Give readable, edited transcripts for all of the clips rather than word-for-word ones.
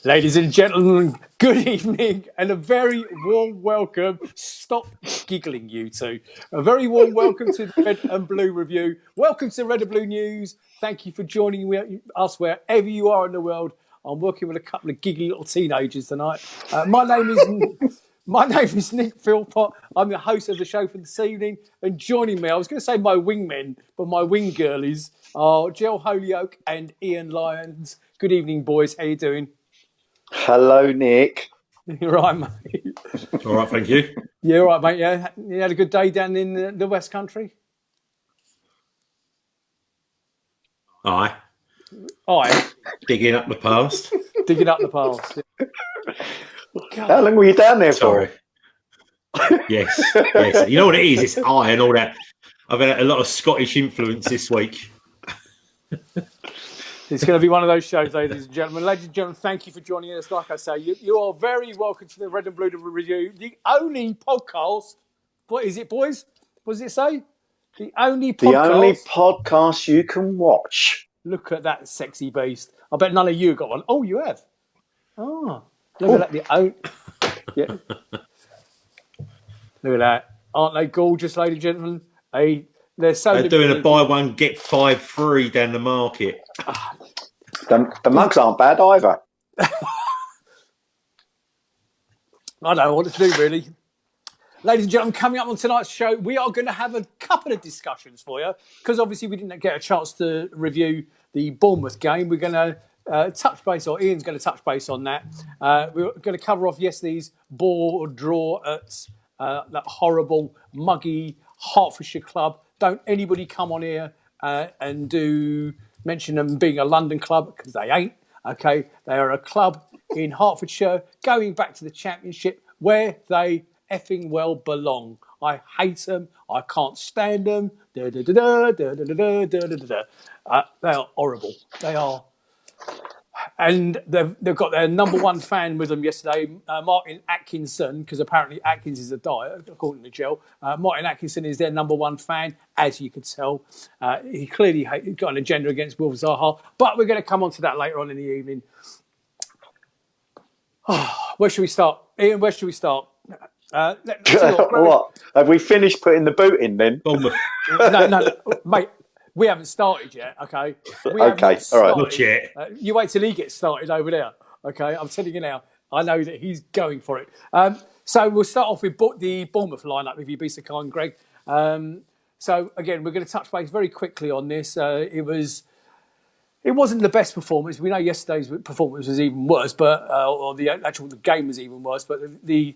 Ladies and gentlemen, good evening and a very warm welcome. Stop giggling, you two. A very warm welcome to the Red and Blue Review. Welcome to Red and Blue News. Thank you for joining us wherever you are in the world. I'm working with a couple of giggly little teenagers tonight. My name is Nick Philpott. I'm the host of the show for this evening. And joining me, I was going to say my wingmen, but my wing girlies are Jill Holyoke and Ian Lyons. Good evening, boys. How you doing? Hello, Nick. You're right, mate. All right, thank you. Yeah, all right, mate. Yeah, you had a good day down in the West Country? Aye. Aye. Digging up the past. Digging up the past. Yeah. How long were you down there Sorry. for? Yes. You know what it is? It's aye and all that. I've had a lot of Scottish influence this week. It's going to be one of those shows, ladies and gentlemen. Ladies and gentlemen, thank you for joining us. Like I say, you are very welcome to the Red and Blue Review, the only podcast. What is it, boys? What does it say? The only podcast you can watch. Look at that sexy beast. I bet none of you got one. Oh, you have. Oh, look at that. Yeah. Look at that. Aren't they gorgeous, ladies and gentlemen? They're doing a buy one, get 5 free down the market. The mugs aren't bad either. I don't know what to do, really. Ladies and gentlemen, coming up on tonight's show, we are going to have a couple of discussions for you because obviously we didn't get a chance to review the Bournemouth game. We're going to touch base, or Ian's going to touch base on that. We're going to cover off yesterday's ball draw at that horrible, muggy Hertfordshire club. Don't anybody come on here and mention them being a London club, because they ain't. Okay, they are a club in Hertfordshire going back to the Championship where they effing well belong. I hate them. I can't stand them. They are horrible. They are. And they've got their number one fan with them yesterday, Martin Atkinson, because apparently Atkins is a diet, according to Jill. Martin Atkinson is their number one fan, as you could tell. He clearly got an agenda against Will Zaha, but we're going to come on to that later on in the evening. Where should we start? Ian, where should we start? What? Have we finished putting the boot in then? No, mate. We haven't started yet, okay? Okay, all right. Not yet. You wait till he gets started over there, okay? I'm telling you now. I know that he's going for it. So we'll start off with the Bournemouth lineup, if you'd be so kind, Greg. So, again, we're going to touch base very quickly on this. It wasn't the best performance. We know yesterday's performance was even worse, or the game was even worse, but the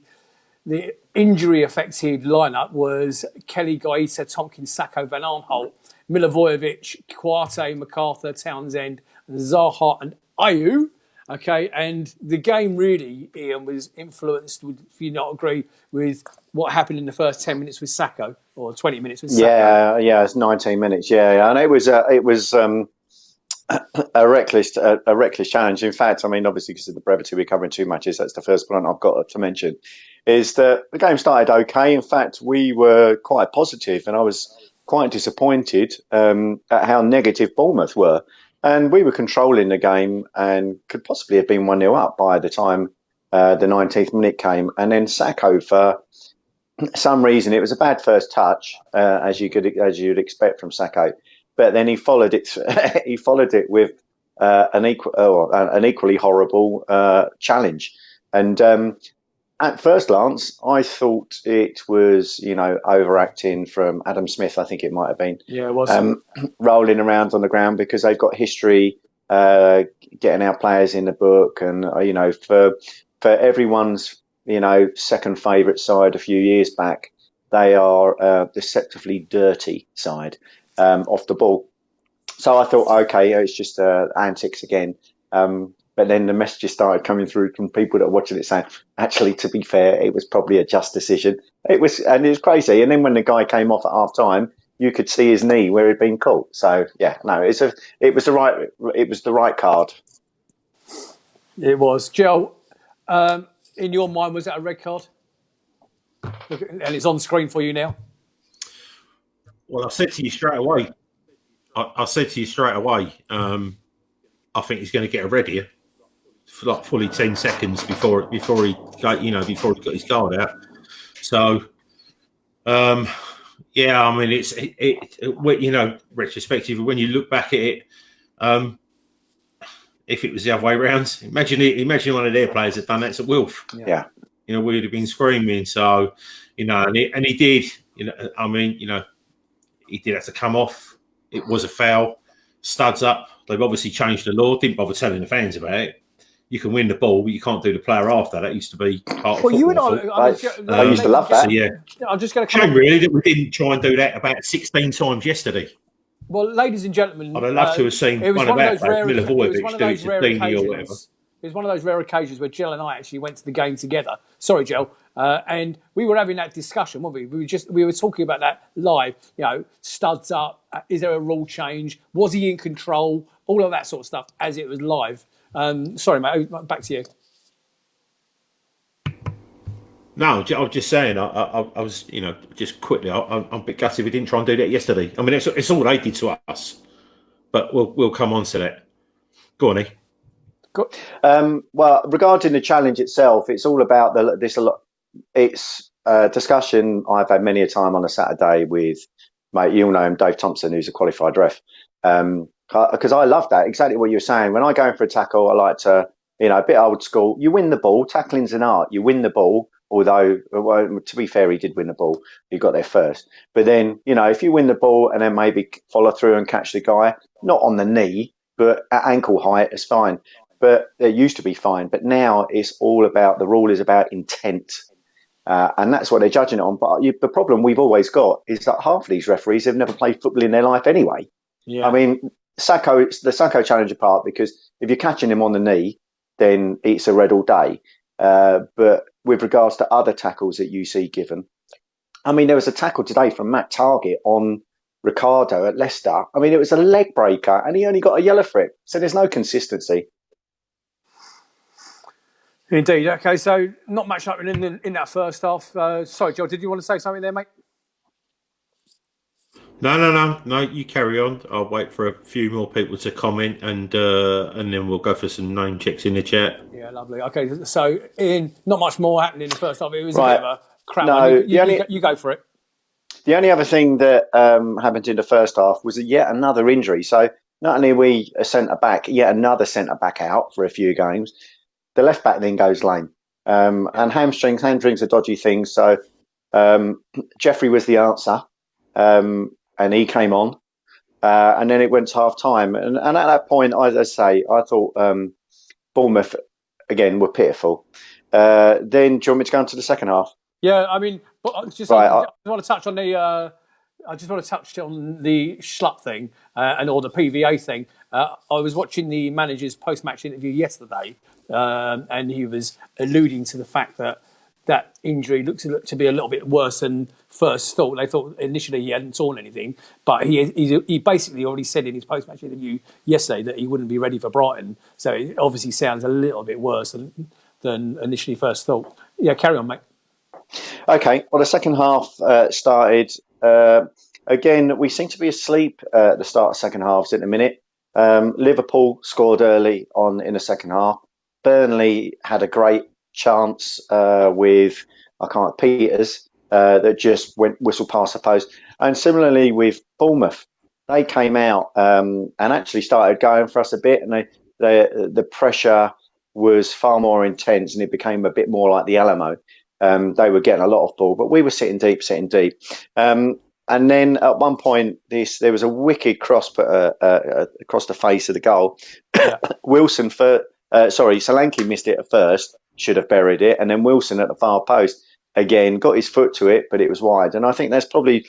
injury-affected lineup was Kelly, Guaita, Tompkins, Sacco, Van Aanholt, Milivojevic, Guaita, MacArthur, Townsend, Zaha and Ayew. Okay, and the game really, Ian, was influenced, if you not agree, with what happened in the first 10 minutes with Sacco, or 20 minutes with Sacco. Yeah, it's 19 minutes. Yeah, and it was a reckless challenge. In fact, I mean, obviously because of the brevity we're covering too much, that's the first point I've got to mention, is that the game started okay. In fact, we were quite positive, and I was quite disappointed at how negative Bournemouth were. And we were controlling the game and could possibly have been 1-0 up by the time the 19th minute came. And then Sacco, for some reason, it was a bad first touch, as you'd expect from Sacco. But then he followed it. He followed it with an equally horrible challenge. And at first glance, I thought it was, overacting from Adam Smith. I think it might have been. Yeah, it was rolling around on the ground because they've got history getting our players in the book, and for everyone's second favourite side a few years back, they are a deceptively dirty side. Off the ball. So I thought, okay, it's just antics again. But then the messages started coming through from people that are watching it saying, actually, to be fair, it was probably a just decision. It was crazy. And then when the guy came off at half time, you could see his knee where he'd been caught. So yeah, no, it was the right card. It was. Joe, in your mind, was that a red card? And it's on screen for you now. Well, I said to you straight away. I think he's going to get a red here. for like fully 10 seconds before he got his card out. So, yeah, I mean, it's retrospectively when you look back at it, if it was the other way around, imagine one of their players had done that to Wilf. Yeah. We'd have been screaming. So, and he did. I mean, he did have to come off. It was a foul. Studs up. They've obviously changed the law. Didn't bother telling the fans about it. You can win the ball, but you can't do the player after. That used to be part of football. You and I used to love that. So, yeah. I'm just going to shame really that we didn't try and do that about 16 times yesterday. Well, ladies and gentlemen, I'd love to have seen one of our players, Milivojevic, do it to Dini or whatever. It was one of those rare occasions where Jill and I actually went to the game together. Sorry, Jill. And we were having that discussion, weren't we? We were talking about that live. Studs up. Is there a rule change? Was he in control? All of that sort of stuff as it was live. Sorry, mate. Back to you. No, I was just saying. I was, just quickly. I'm a bit gutted we didn't try and do that yesterday. I mean, it's all they did to us, but we'll come on to that. Go on, Well, regarding the challenge itself, it's all about it's a discussion I've had many a time on a Saturday with, mate, you'll know him, Dave Thompson, who's a qualified ref. Because I love that, exactly what you're saying. When I go in for a tackle, I like to, a bit old school. You win the ball. Tackling's an art. You win the ball. Although, to be fair, he did win the ball. He got there first. But then, if you win the ball and then maybe follow through and catch the guy, not on the knee, but at ankle height, it's fine. But it used to be fine. But now it's all about, the rule is about intent. And that's what they're judging it on. But the problem we've always got is that half of these referees have never played football in their life anyway. Yeah. I mean, the Sacco challenge apart, because if you're catching him on the knee, then it's a red all day. But with regards to other tackles that you see given, I mean, there was a tackle today from Matt Targett on Ricardo at Leicester. I mean, it was a leg breaker and he only got a yellow for it. So there's no consistency. Indeed. Okay, so not much happening in that first half. Sorry, Joe, did you want to say something there, mate? No. You carry on. I'll wait for a few more people to comment, and then we'll go for some name checks in the chat. Yeah, lovely. Okay, so Ian, not much more happening in the first half. It was a bit of a crap. No, you go for it. The only other thing that happened in the first half was yet another injury. So not only are we a centre back, yet another centre back out for a few games. The left back then goes lame, and hamstrings are dodgy things. So Jeffrey was the answer. And he came on, and then it went to half time. And at that point, I thought Bournemouth, again, were pitiful. Then do you want me to go on to the second half? Yeah, I mean, but I just want to touch on the Schlupp thing or the PVA thing. I was watching the manager's post-match interview yesterday, and he was alluding to the fact that injury looks to be a little bit worse than first thought. They thought initially he hadn't torn anything, but he basically already said in his post-match interview yesterday that he wouldn't be ready for Brighton. So it obviously sounds a little bit worse than initially first thought. Yeah, carry on, mate. Okay, well, the second half started. Again, we seem to be asleep at the start of second halves at the minute. Liverpool scored early in the second half. Burnley had a great chance with Peters that just whistled past the post. And similarly with Bournemouth, they came out and actually started going for us a bit, and the pressure was far more intense, and it became a bit more like the Alamo. They were getting a lot of ball, but we were sitting deep. And then at one point, there was a wicked cross put across the face of the goal. Yeah. Solanke missed it at first, should have buried it, and then Wilson at the far post again got his foot to it, but it was wide. And I think that's probably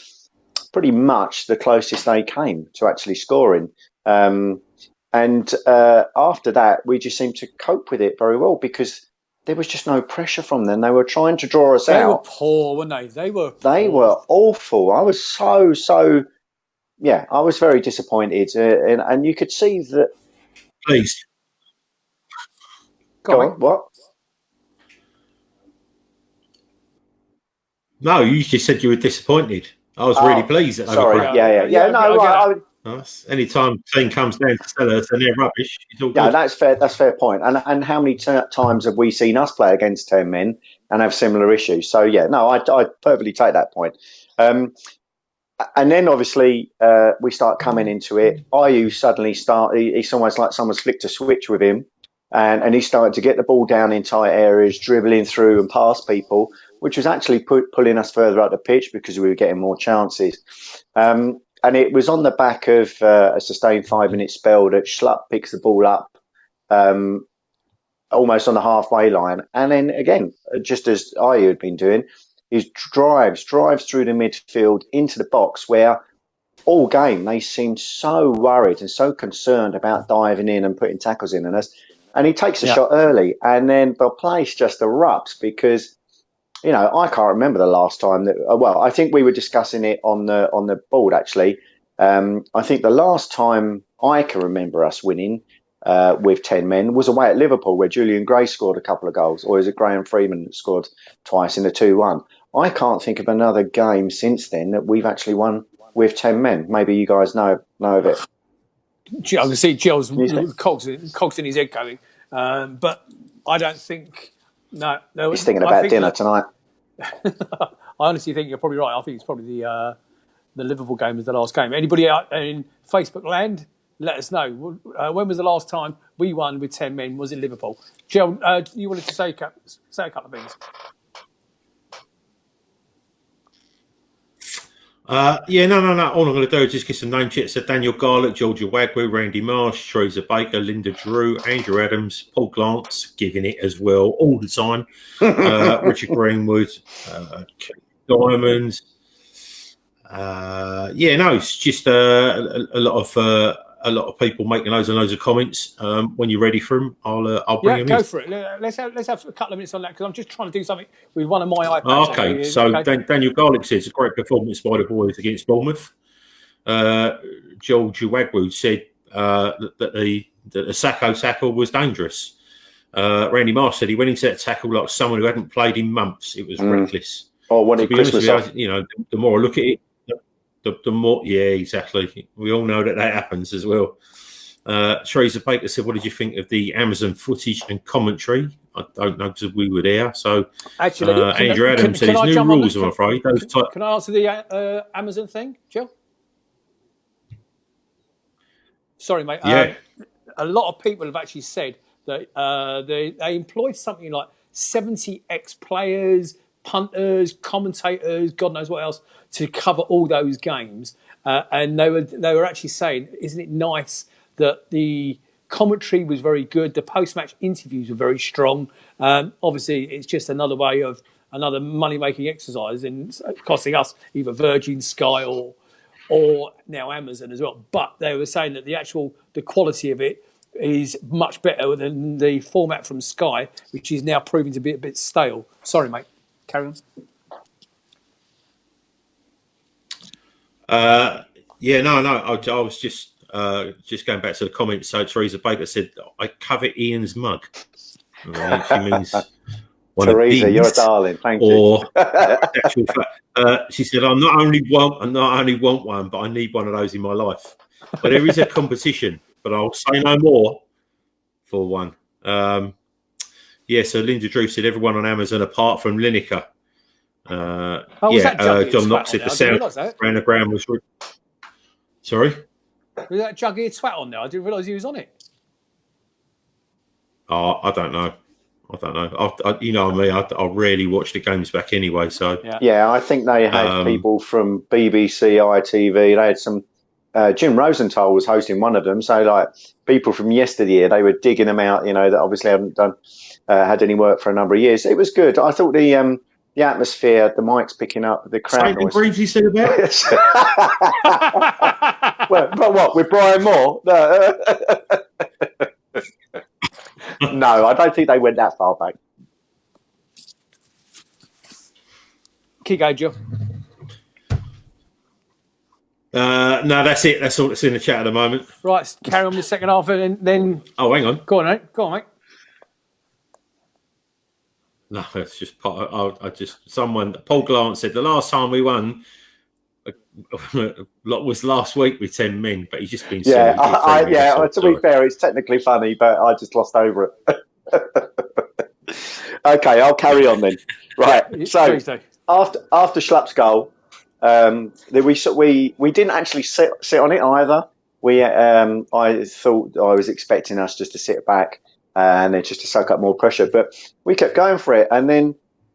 pretty much the closest they came to actually scoring. And after that, we just seemed to cope with it very well because there was just no pressure from them. They were trying to draw us out. They were poor, weren't they? They were awful. I was I was very disappointed. And you could see that. Please. Go on. What? No, you just said you were disappointed. I was really pleased. Sorry. Yeah. No, right. Any time team comes down to sell us and they're rubbish, it's all good. Yeah, that's fair. That's a fair point. And how many times have we seen us play against 10 men and have similar issues? So yeah, no, I perfectly take that point. And then obviously we start coming into it. Ayew suddenly it's almost like someone's flicked a switch with him, and he started to get the ball down in tight areas, dribbling through and past people, which was actually pulling us further up the pitch because we were getting more chances. And it was on the back of a sustained 5-minute spell that Schlupp picks the ball up almost on the halfway line. And then again, just as Ayew had been doing, he drives through the midfield into the box where all game they seemed so worried and so concerned about diving in and putting tackles in on us. And he takes a shot early, and then the place just erupts because, you know, I can't remember the last time that. Well, I think we were discussing it on the board actually. I think the last time I can remember us winning with 10 men was away at Liverpool, where Julian Gray scored a couple of goals, or is it Graham Freeman that scored twice in the 2-1? I can't think of another game since then that we've actually won with 10 men. Maybe you guys know of it. I can see Gil's cogs in his head going, but I don't think. No, he's thinking about dinner tonight. I honestly think you're probably right. I think it's probably the Liverpool game was the last game. Anybody out in Facebook land, let us know. When was the last time we won with 10 men? Was it Liverpool? Gil, you wanted to say a couple of things? No. All I'm going to do is just get some name checks. So Daniel Garlick, Georgia Wagwu, Randy Marsh, Teresa Baker, Linda Drew, Andrew Adams, Paul Glance, giving it as well all the time. Richard Greenwood, Diamonds. It's just a lot of people making loads and loads of comments. When you're ready for them, I'll bring them in. Go for it. Let's have a couple of minutes on that because I'm just trying to do something with one of my iPads. Okay, so Daniel Garlick says a great performance by the boys against Bournemouth. George Wagwood said that the Sacco tackle was dangerous. Randy Marsh said he went into that tackle like someone who hadn't played in months. It was reckless. Oh, wanted Christmas off. You know, the more I look at it, the more, exactly. We all know that happens as well. Teresa Baker said, "What did you think of the Amazon footage and commentary?" I don't know because we were there. So, actually, Andrew Adams said, "There's new rules, I'm afraid." Can I answer the Amazon thing, Jill? Sorry, mate. Yeah. A lot of people have actually said that they employed something like 70 ex-players, punters, commentators, God knows what else, to cover all those games. And they were actually saying, isn't it nice that the commentary was very good, the post-match interviews were very strong. Obviously, it's just another way of another money-making exercise and costing us either Virgin, Sky or now Amazon as well. But they were saying that the quality of it is much better than the format from Sky, which is now proving to be a bit stale. Sorry, mate. Carry on. I was just going back to the comments. So Teresa Baker said, "I covet Ian's mug." She means Teresa, you're a darling. Thank you. Actual fact, she said, "I not only want one, but I need one of those in my life." But there is a competition, but I'll say no more for one. So Linda Drew said everyone on Amazon apart from Lineker. John Knox said the sound around the ground was. Sorry? Was that juggy twat on there? I didn't realise he was on it. Oh, I don't know. You know me. I rarely watch the games back anyway. So yeah, I think they had people from BBC, ITV. They had some. Jim Rosenthal was hosting one of them. So like people from yesteryear, they were digging them out. You know, that obviously haven't had any work for a number of years. It was good. I thought the atmosphere, the mic's picking up, the crowd noise. Greavesy said about it. But what, with Brian Moore? No, I don't think they went that far back. Keep going, Joe. No, that's it. That's all that's in the chat at the moment. Right, carry on with the second half and then... Oh, hang on. Go on, mate. No, it's just part of, Paul Glance said the last time we won was last week with 10 men, but he's just been Yeah, silly. to be fair, it's technically funny, but I just lost over it. Okay, I'll carry on then. Right, so after Schlupp's goal, we didn't actually sit on it either. I thought I was expecting us just to sit back and then just to soak up more pressure, but we kept going for it, and then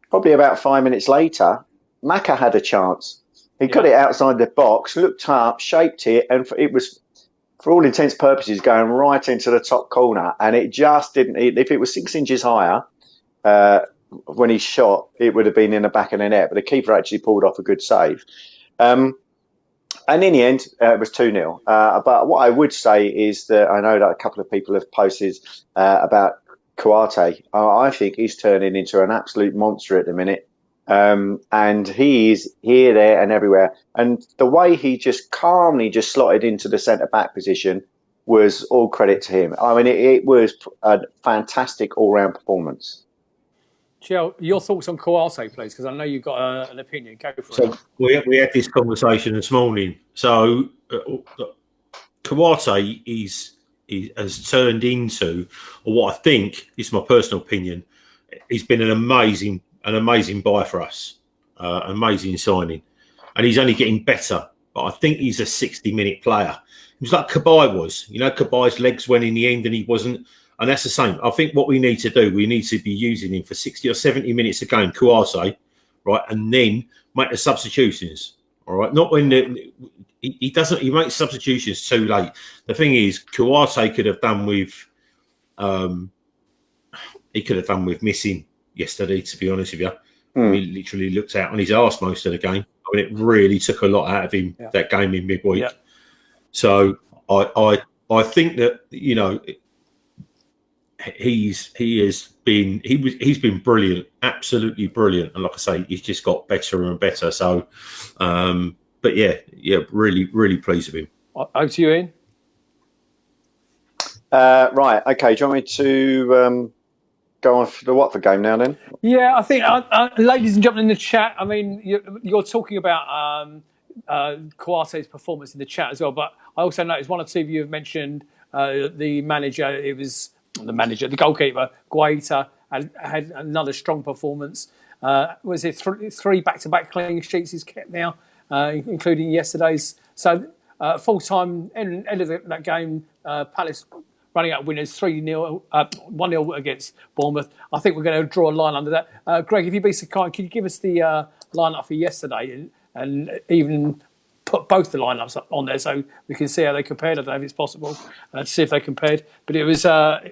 probably about 5 minutes later, Maka had a chance. He got it outside the box, looked up, shaped it, and it was, for all intents and purposes, going right into the top corner. And it just didn't. If it was 6 inches higher when he shot, it would have been in the back of the net. But the keeper actually pulled off a good save. And in the end, it was 2-0. But what I would say is that I know that a couple of people have posted about Guaita. I think he's turning into an absolute monster at the minute. And he is here, there and everywhere. And the way he just calmly just slotted into the centre-back position was all credit to him. I mean, it was a fantastic all-round performance. Joe, your thoughts on Guaita, please, because I know you've got an opinion. Go for it. We had this conversation this morning. So Guaita has turned into, or what I think is my personal opinion, he's been an amazing buy for us, amazing signing, and he's only getting better. But I think he's a 60-minute player. He was like Cabaye was. Cabaye's legs went in the end, and he wasn't. And that's the same. I think what we need to do, we need to be using him for 60 or 70 minutes a game, Guaita, right, and then make the substitutions. All right, not when he doesn't. He makes substitutions too late. The thing is, Guaita could have done with. He could have done with missing yesterday, to be honest with you. He literally looked out on his arse most of the game. I mean, it really took a lot out of him, that game in midweek. Yeah. So I think that, he's been brilliant, absolutely brilliant. And like I say, he's just got better and better. So, but really, really pleased with him. Over to you, Ian. Right. Okay. Do you want me to go on for the Watford game now then? Yeah, I think, ladies and gentlemen in the chat, I mean, you're talking about Guaita's performance in the chat as well, but I also noticed one or two of you have mentioned the manager. It was the goalkeeper, Guaita, had another strong performance. Was it three back-to-back clean sheets he's kept now, including yesterday's? So full-time end of that game, Palace running out winners 3-0, 1-0 against Bournemouth. I think we're going to draw a line under that. Greg, if you'd be so kind, could you give us the lineup for yesterday and even put both the lineups on there so we can see how they compared? I don't know if it's possible to see if they compared. But it was a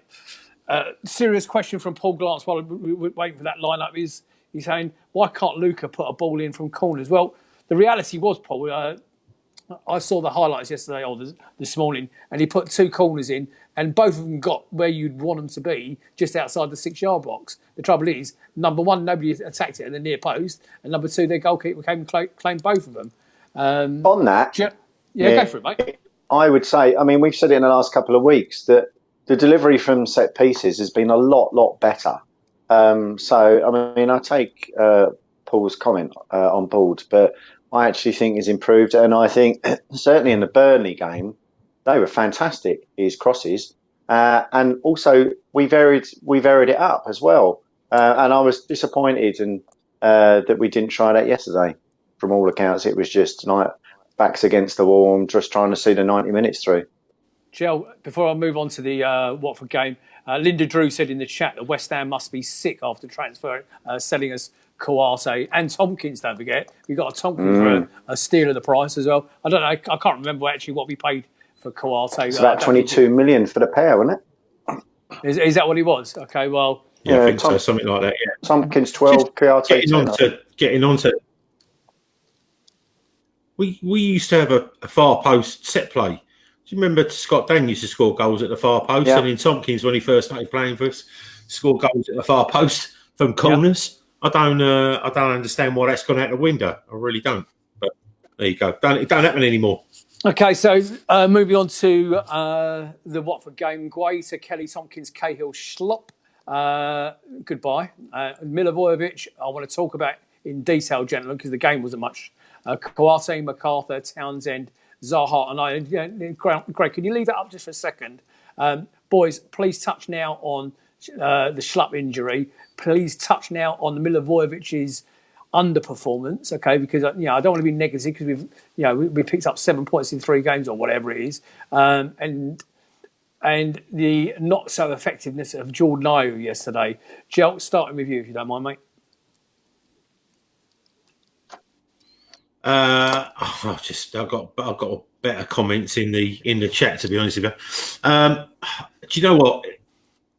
serious question from Paul Glance while we were waiting for that lineup. He's saying, why can't Luca put a ball in from corners? Well, the reality was, Paul, I saw the highlights yesterday or this morning, and he put two corners in, and both of them got where you'd want them to be, just outside the 6-yard box. The trouble is, number one, nobody attacked it at the near post, and number two, their goalkeeper came and claimed both of them. On that, go for it, mate. I would say, I mean, we've said it in the last couple of weeks that the delivery from set pieces has been a lot better. So, I mean, I take Paul's comment on board, but I actually think he's improved, and I think certainly in the Burnley game they were fantastic. His crosses, and also we varied it up as well. And I was disappointed that we didn't try that yesterday. From all accounts, it was just like backs against the wall and just trying to see the 90 minutes through. Jill, before I move on to the Watford game, Linda Drew said in the chat that West Ham must be sick after transfer selling us Guaita and Tompkins. Don't forget, we got a Tompkins for a steal of the price as well. I don't know. I can't remember actually what we paid for Guaita. It's about 22 million for the pair, wasn't it? Is that what he was? Okay, well, yeah, I think so, something like that. Yeah, Tompkins 12, Guaita. Getting on to. We used to have a far post set play. Do you remember Scott Dann used to score goals at the far post? Yeah. And in Tompkins, when he first started playing for us, scored goals at the far post from corners. Yeah. I don't understand why that's gone out the window. I really don't. But there you go. It don't happen anymore. Okay, so moving on to the Watford game. Guaita, Kelly, Tompkins, Cahill, Schlupp. Goodbye. Milivojevic, I want to talk about in detail, gentlemen, because the game wasn't much Guaita, MacArthur, Townsend, Zaha, and I. Greg, can you leave that up just for a second? Boys, please touch now on the Schlupp injury. Please touch now on the Milivojevic's underperformance, okay? Because I don't want to be negative because we picked up 7 points in 3 games or whatever it is, and the not so effectiveness of Jordan Ayew yesterday. Joel, starting with you if you don't mind, mate. I've got better comments in the chat, to be honest with you. Do you know what?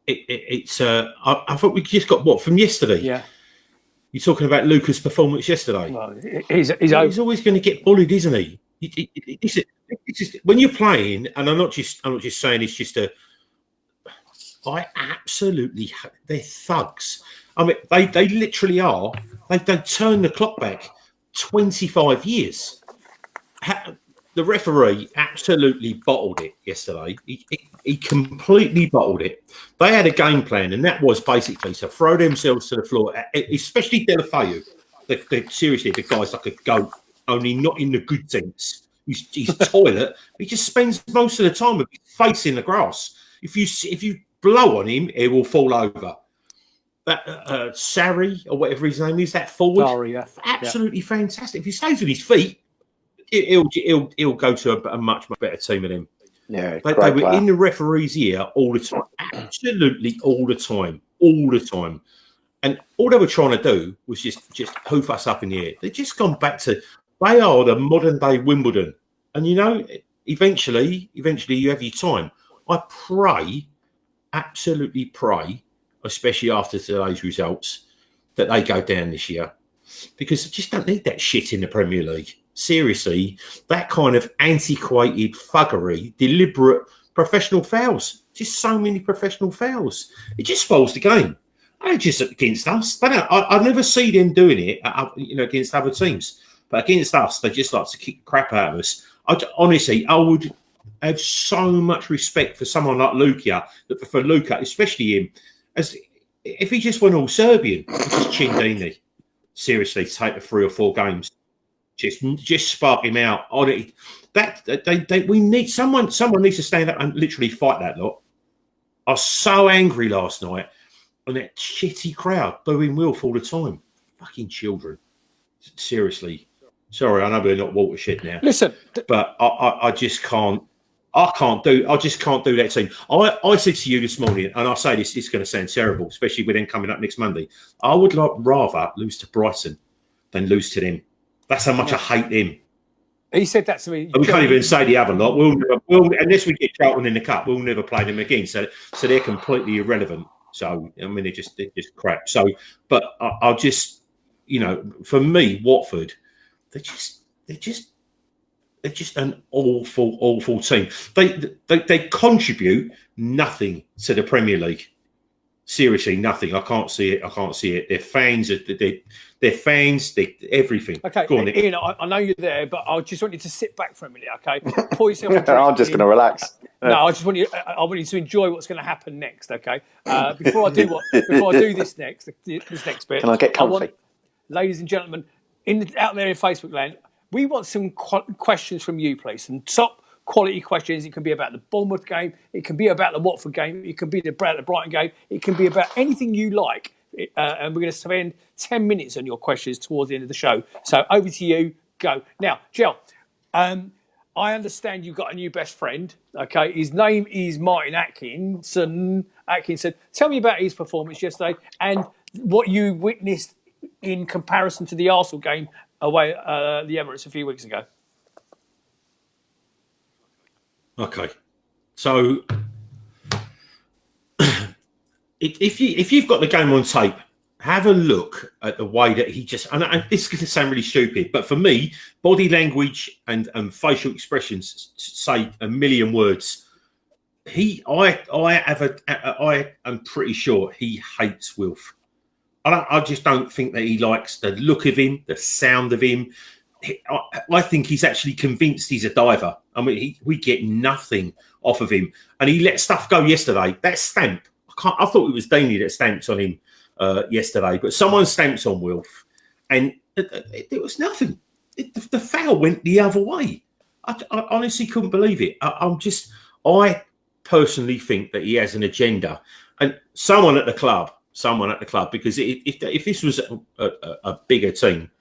I thought we just got what from yesterday. Yeah. You're talking about Luca's performance yesterday. Well, he's always going to get bullied, isn't he? When you're playing, and I'm not just saying it's just they're thugs. I mean, they literally are. They turn the clock back 25 years. The referee absolutely bottled it yesterday. He completely bottled it. They had a game plan, and that was basically to throw themselves to the floor, especially Delafeu. Seriously, the guy's like a goat, only not in the good sense. He's toilet. He just spends most of the time with his face in the grass. If you blow on him, he will fall over. That Sarri, or whatever his name is, that forward, Sorry, yeah. Absolutely fantastic. If he stays on his feet, he'll go to a much better team than him. Yeah, they were in the referee's ear all the time, absolutely all the time. And all they were trying to do was just hoof us up in the air. They've just gone back to, they are the modern day Wimbledon. And eventually you have your time. I absolutely pray, especially after today's results, that they go down this year. Because they just don't need that shit in the Premier League. Seriously, that kind of antiquated thuggery, deliberate professional fouls. Just so many professional fouls. It just spoils the game. They're just against us. I never see them doing it, against other teams. But against us, they just like to kick the crap out of us. Honestly, I would have so much respect for someone like Luka, for Luka, especially him, as if he just went all Serbian, just Cindini. Seriously, take the 3 or 4 games. Just spark him out on it. We need someone needs to stand up and literally fight that lot. I was so angry last night on that shitty crowd booing Wilf all the time. Fucking children. Seriously. Sorry, I know we're not watershed now. Listen, but I just can't. I just can't do that team. I said to you this morning, and I say this is going to sound terrible, especially with them coming up next Monday. I would rather lose to Brighton than lose to them. That's how much I hate them. He said that to me. And we can't even say the other lot. We'll unless we get Charlton in the cup, we'll never play them again. So they're completely irrelevant. So I mean, they're just crap. So, but I'll just, for me, Watford, they're just an awful team. They contribute nothing to the Premier League. Seriously, nothing. I can't see it. Their fans, they're everything. Okay, go on, Ian, I know you're there, but I just want you to sit back for a minute, okay? Pour yourself a drink. I'm just going to relax. No, I want you to enjoy what's going to happen next, okay? Before I do this next bit. Can I get comfy? Ladies and gentlemen, out there in Facebook land, we want some questions from you, please. Some top quality questions. It can be about the Bournemouth game. It can be about the Watford game. It can be the Brighton game. It can be about anything you like. And we're going to spend 10 minutes on your questions towards the end of the show. So over to you. Go. Now, Jill, I understand you've got a new best friend. Okay. His name is Martin Atkinson. Tell me about his performance yesterday and what you witnessed in comparison to the Arsenal game away at the Emirates a few weeks ago. Okay, so if you've got the game on tape, have a look at the way that he just. And this is going to sound really stupid, but for me, body language and facial expressions say a million words. I am pretty sure he hates Wilf. I just don't think that he likes the look of him, the sound of him. I think he's actually convinced he's a diver. I mean, we get nothing off of him, and he let stuff go yesterday. That stamp, I thought it was Danny that stamped on him yesterday, but someone stamped on Wilf, and it was nothing. the foul went the other way. I honestly couldn't believe it. I personally think that he has an agenda, and someone at the club, because if this was a bigger team,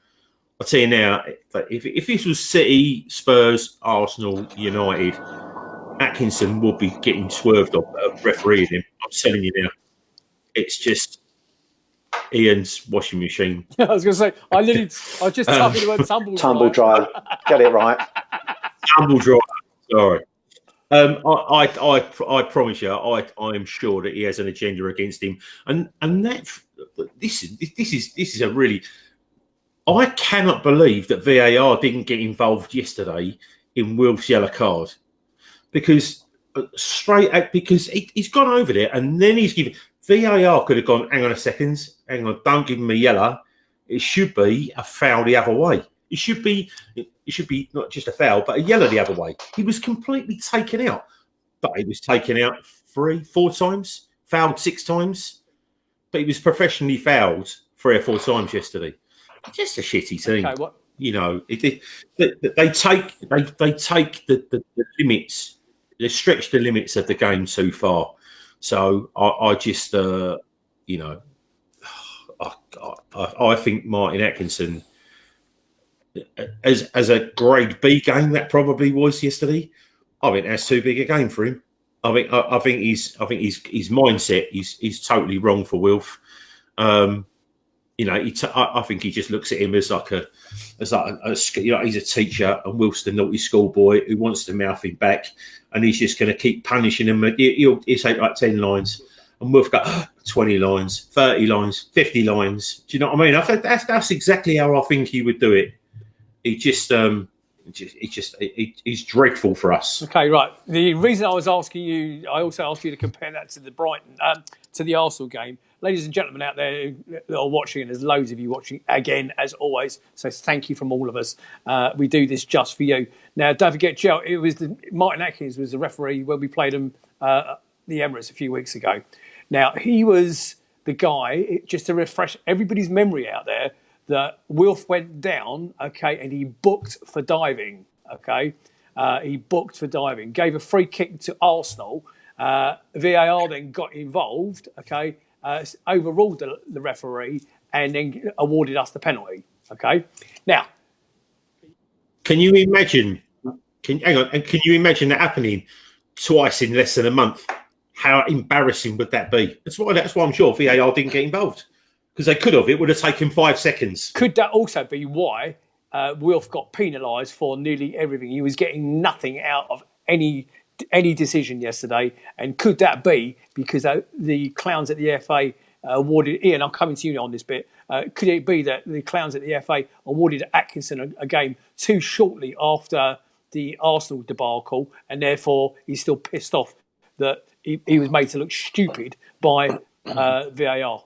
I'll tell you now, if this was City, Spurs, Arsenal, United, Atkinson would be getting swerved off refereeing him. I'm telling you now, it's just Ian's washing machine. I was going to say, I just typed in the word tumble dryer. Get it right. Tumble dryer. Sorry. I promise you, I am sure that he has an agenda against him, and that this is a really. I cannot believe that VAR didn't get involved yesterday in Wilf's yellow card, because he's gone over there and then he's given. VAR could have gone, hang on a second, don't give him a yellow. It should be a foul the other way. It should be not just a foul, but a yellow the other way. He was completely taken out, but he was taken out 3-4 times, fouled 6 times, but he was professionally fouled 3 or 4 times yesterday. Just a shitty team. Okay, what? You know, they take the limits, they stretch the limits of the game too far. So I just, you know, I think Martin Atkinson, as a grade B game that probably was yesterday, I think that's too big a game for him. I think his mindset is totally wrong for Wilf. You know, I think he just looks at him as like you know, he's a teacher and Wilf's the naughty schoolboy who wants to mouth him back, and he's just going to keep punishing him. He'll say like 10 lines, and Wilf go 20 lines, 30 lines, 50 lines. Do you know what I mean? I think that's exactly how I think he would do it. He's dreadful for us. Okay, right. The reason I was asking you, I also asked you to compare that to the Arsenal game. Ladies and gentlemen out there that are watching, and there's loads of you watching again, as always. So thank you from all of us. We do this just for you. Now, don't forget, Joe, Martin Atkins was the referee when we played him the Emirates a few weeks ago. Now, he was the guy, just to refresh everybody's memory out there, that Wilf went down, okay, and he booked for diving, okay. He booked for diving, gave a free kick to Arsenal. VAR then got involved, okay, overruled the referee and then awarded us the penalty, okay. Now, can you imagine? Can you imagine that happening twice in less than a month? How embarrassing would that be? That's why I'm sure VAR didn't get involved, because they could have. It would have taken 5 seconds. Could that also be why Wilf got penalised for nearly everything? He was getting nothing out of any decision yesterday. And could that be because the clowns at the FA awarded... Ian, I'm coming to you on this bit. Could it be that the clowns at the FA awarded Atkinson a game too shortly after the Arsenal debacle, and therefore he's still pissed off that he was made to look stupid by VAR?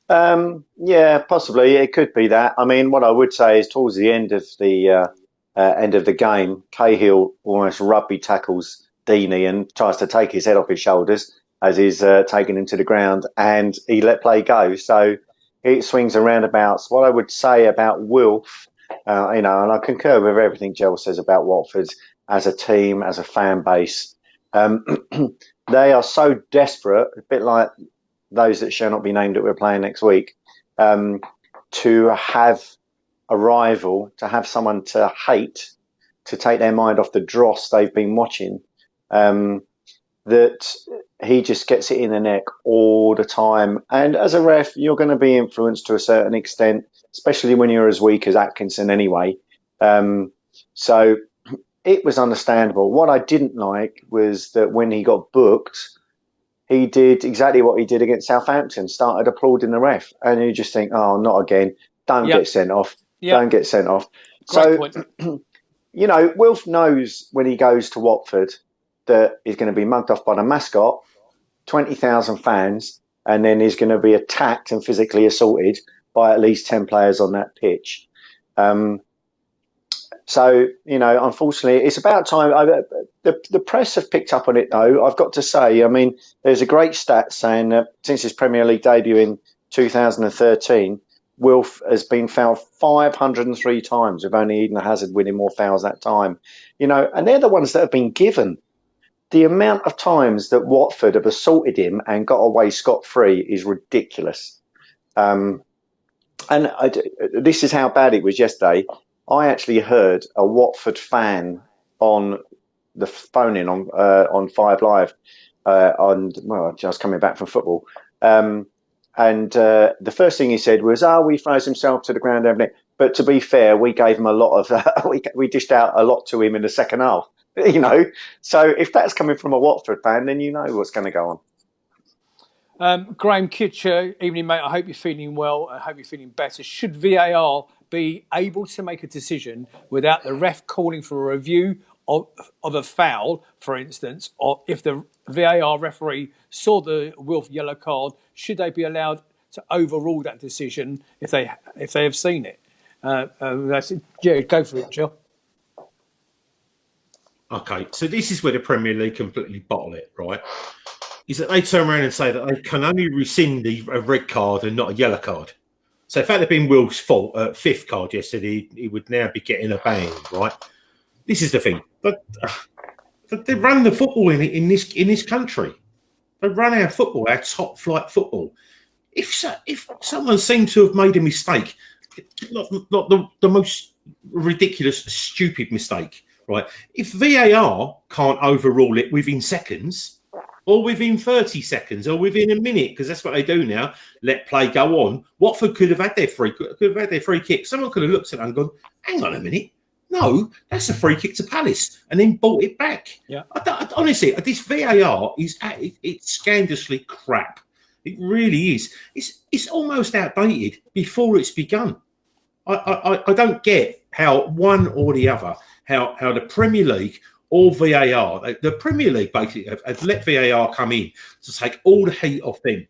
Yeah, possibly. It could be that. I mean, what I would say is towards the end of the game, Cahill almost rugby tackles Deeney and tries to take his head off his shoulders as he's taking him to the ground, and he let play go. So it swings and roundabouts. What I would say about Wilf, you know, and I concur with everything Joel says about Watford as a team, as a fan base. They are so desperate, a bit like those that shall not be named that we're playing next week, to have a rival, to have someone to hate, to take their mind off the dross they've been watching, that he just gets it in the neck all the time. And as a ref, you're going to be influenced to a certain extent, especially when you're as weak as Atkinson anyway. So it was understandable. What I didn't like was that when he got booked, he did exactly what he did against Southampton, started applauding the ref. And you just think, oh, not again. Don't get sent off. Don't get sent off. Great point. You know, Wilf knows when he goes to Watford that he's going to be mugged off by the mascot, 20,000 fans, and then he's going to be attacked and physically assaulted by at least 10 players on that pitch. So, you know, unfortunately, it's about time. The press have picked up on it, though, I've got to say. I mean, there's a great stat saying that since his Premier League debut in 2013, Wilf has been fouled 503 times, with only Eden Hazard winning more fouls that time. And they're the ones that have been given. The amount of times that Watford have assaulted him and got away scot-free is ridiculous. This is how bad it was yesterday. I actually heard a Watford fan on the phone in on 5 Live I was coming back from football. The first thing he said was, we froze himself to the ground, everything. But to be fair, we gave him a lot of, we dished out a lot to him in the second half, So if that's coming from a Watford fan, then you know what's going to go on. Graham Kitcher, evening, mate. I hope you're feeling well. I hope you're feeling better. Should VAR be able to make a decision without the ref calling for a review of a foul, for instance, or if the VAR referee saw the Wilf yellow card, should they be allowed to overrule that decision if they have seen it? Go for it, Jill. Okay, so this is where the Premier League completely bottle it, right? Is that they turn around and say that they can only rescind a red card and not a yellow card. So if that had been Will's fault, 5th card yesterday, he would now be getting a ban, right? This is the thing. But they run the football in this country. They run our football, our top flight football. If someone seemed to have made a mistake, not the most ridiculous, stupid mistake, right? If VAR can't overrule it within seconds, or within 30 seconds, or within a minute, because that's what they do now. Let play go on. Watford could have had their free kick. Someone could have looked at it and gone, "Hang on a minute, no, that's a free kick to Palace," and then brought it back. Yeah. Honestly, this VAR it's scandalously crap. It really is. It's almost outdated before it's begun. I don't get how one or the other, how the Premier League or VAR, the Premier League basically have let VAR come in to take all the heat off them.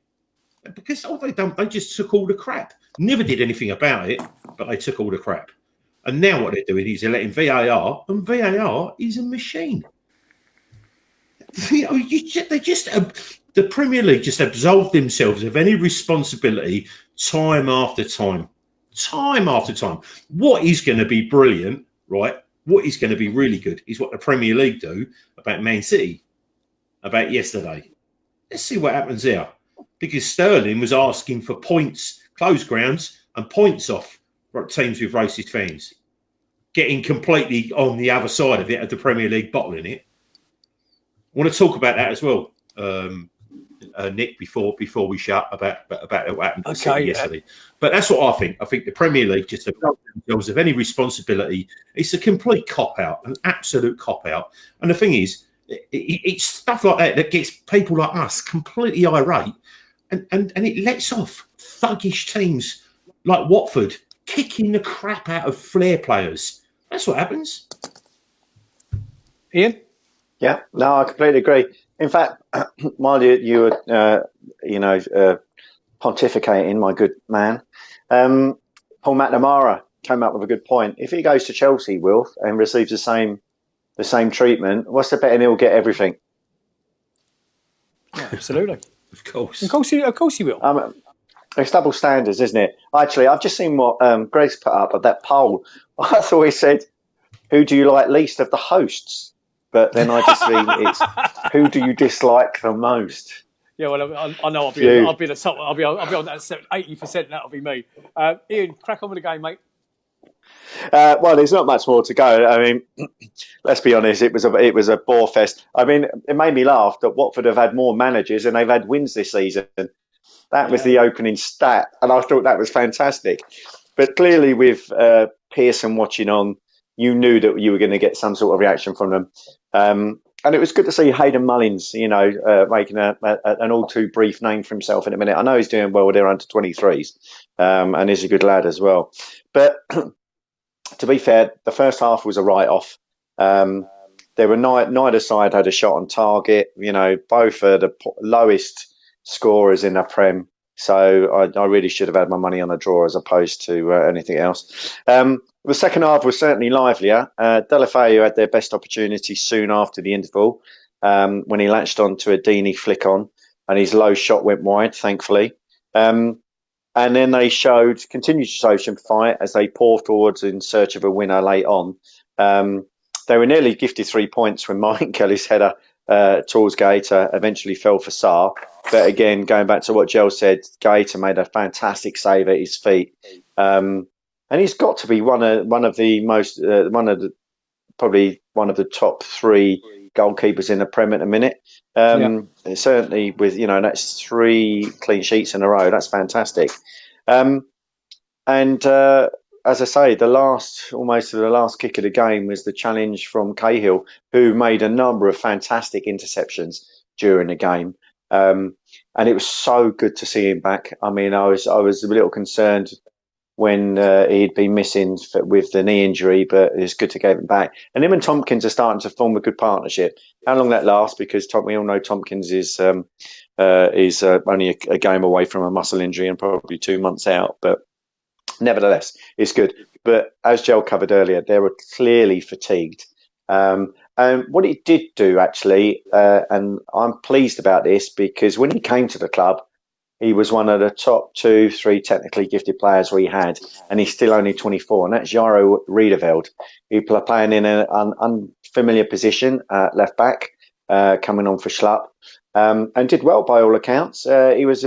Because they just took all the crap. Never did anything about it, but they took all the crap. And now what they're doing is they're letting VAR, and VAR is a machine. The Premier League just absolved themselves of any responsibility time after time. Time after time. What is going to be brilliant, right? What is going to be really good is what the Premier League do about Man City, about yesterday. Let's see what happens there. Because Sterling was asking for points, closed grounds, and points off teams with racist fans. Getting completely on the other side of it, of the Premier League bottling it. I want to talk about that as well, Nick, before we shut about what happened to City yesterday. But that's what I think. I think the Premier League just absolved themselves of any responsibility. It's a complete cop-out, an absolute cop-out. And the thing is, it's stuff like that gets people like us completely irate, and it lets off thuggish teams like Watford kicking the crap out of flair players. That's what happens. Ian? Yeah, no, I completely agree. In fact, while you were, pontificating, my good man, Paul McNamara came up with a good point. If he goes to Chelsea, Wilf, and receives the same treatment, what's the betting he'll get everything? Yeah, absolutely. Of course he will. It's double standards, isn't it? Actually, I've just seen what Greg's put up of that poll. I thought he said, "Who do you like least of the hosts?" But then I just think it's who do you dislike the most? Yeah, well, I know I'll be the top. I'll be on that 80%. That'll be me. Ian, crack on with the game, mate. Well, there's not much more to go. I mean, let's be honest. It was a bore fest. I mean, it made me laugh that Watford have had more managers and they've had wins this season. That was the opening stat, and I thought that was fantastic. But clearly, with Pearson watching on, you knew that you were going to get some sort of reaction from them. And it was good to see Hayden Mullins, making an all too brief name for himself in a minute. I know he's doing well with their under-23s, and he's a good lad as well. But to be fair, the first half was a write-off. There were neither side had a shot on target. Both are the lowest scorers in the Prem. So I really should have had my money on a draw as opposed to anything else. The second half was certainly livelier. Deulofeu had their best opportunity soon after the interval when he latched on to a Deeney flick on and his low shot went wide, thankfully. And And then they continued to show some fight as they poured forwards in search of a winner late on. They were nearly gifted 3 points when Mike Kelly's header towards Guaita eventually fell for Zaha. But again, going back to what Gel said, Guaita made a fantastic save at his feet. And he's got to be one of the top 3 goalkeepers in the Prem at the minute. Certainly with, that's 3 clean sheets in a row. That's fantastic. As I say, the last kick of the game was the challenge from Cahill, who made a number of fantastic interceptions during the game. And it was so good to see him back. I mean, I was a little concerned when he'd been missing with the knee injury, but it's good to get him back. And him and Tompkins are starting to form a good partnership. How long that lasts, because we all know Tompkins is only a game away from a muscle injury and probably 2 months out. But nevertheless, it's good. But as Joel covered earlier, they were clearly fatigued. And what he did do, actually, and I'm pleased about this, because when he came to the club, he was one of the top 2-3 technically gifted players we had, and he's still only 24, and that's Jairo Riedeveld. He's playing in an unfamiliar position, left back, coming on for Schlupp, and did well by all accounts. He was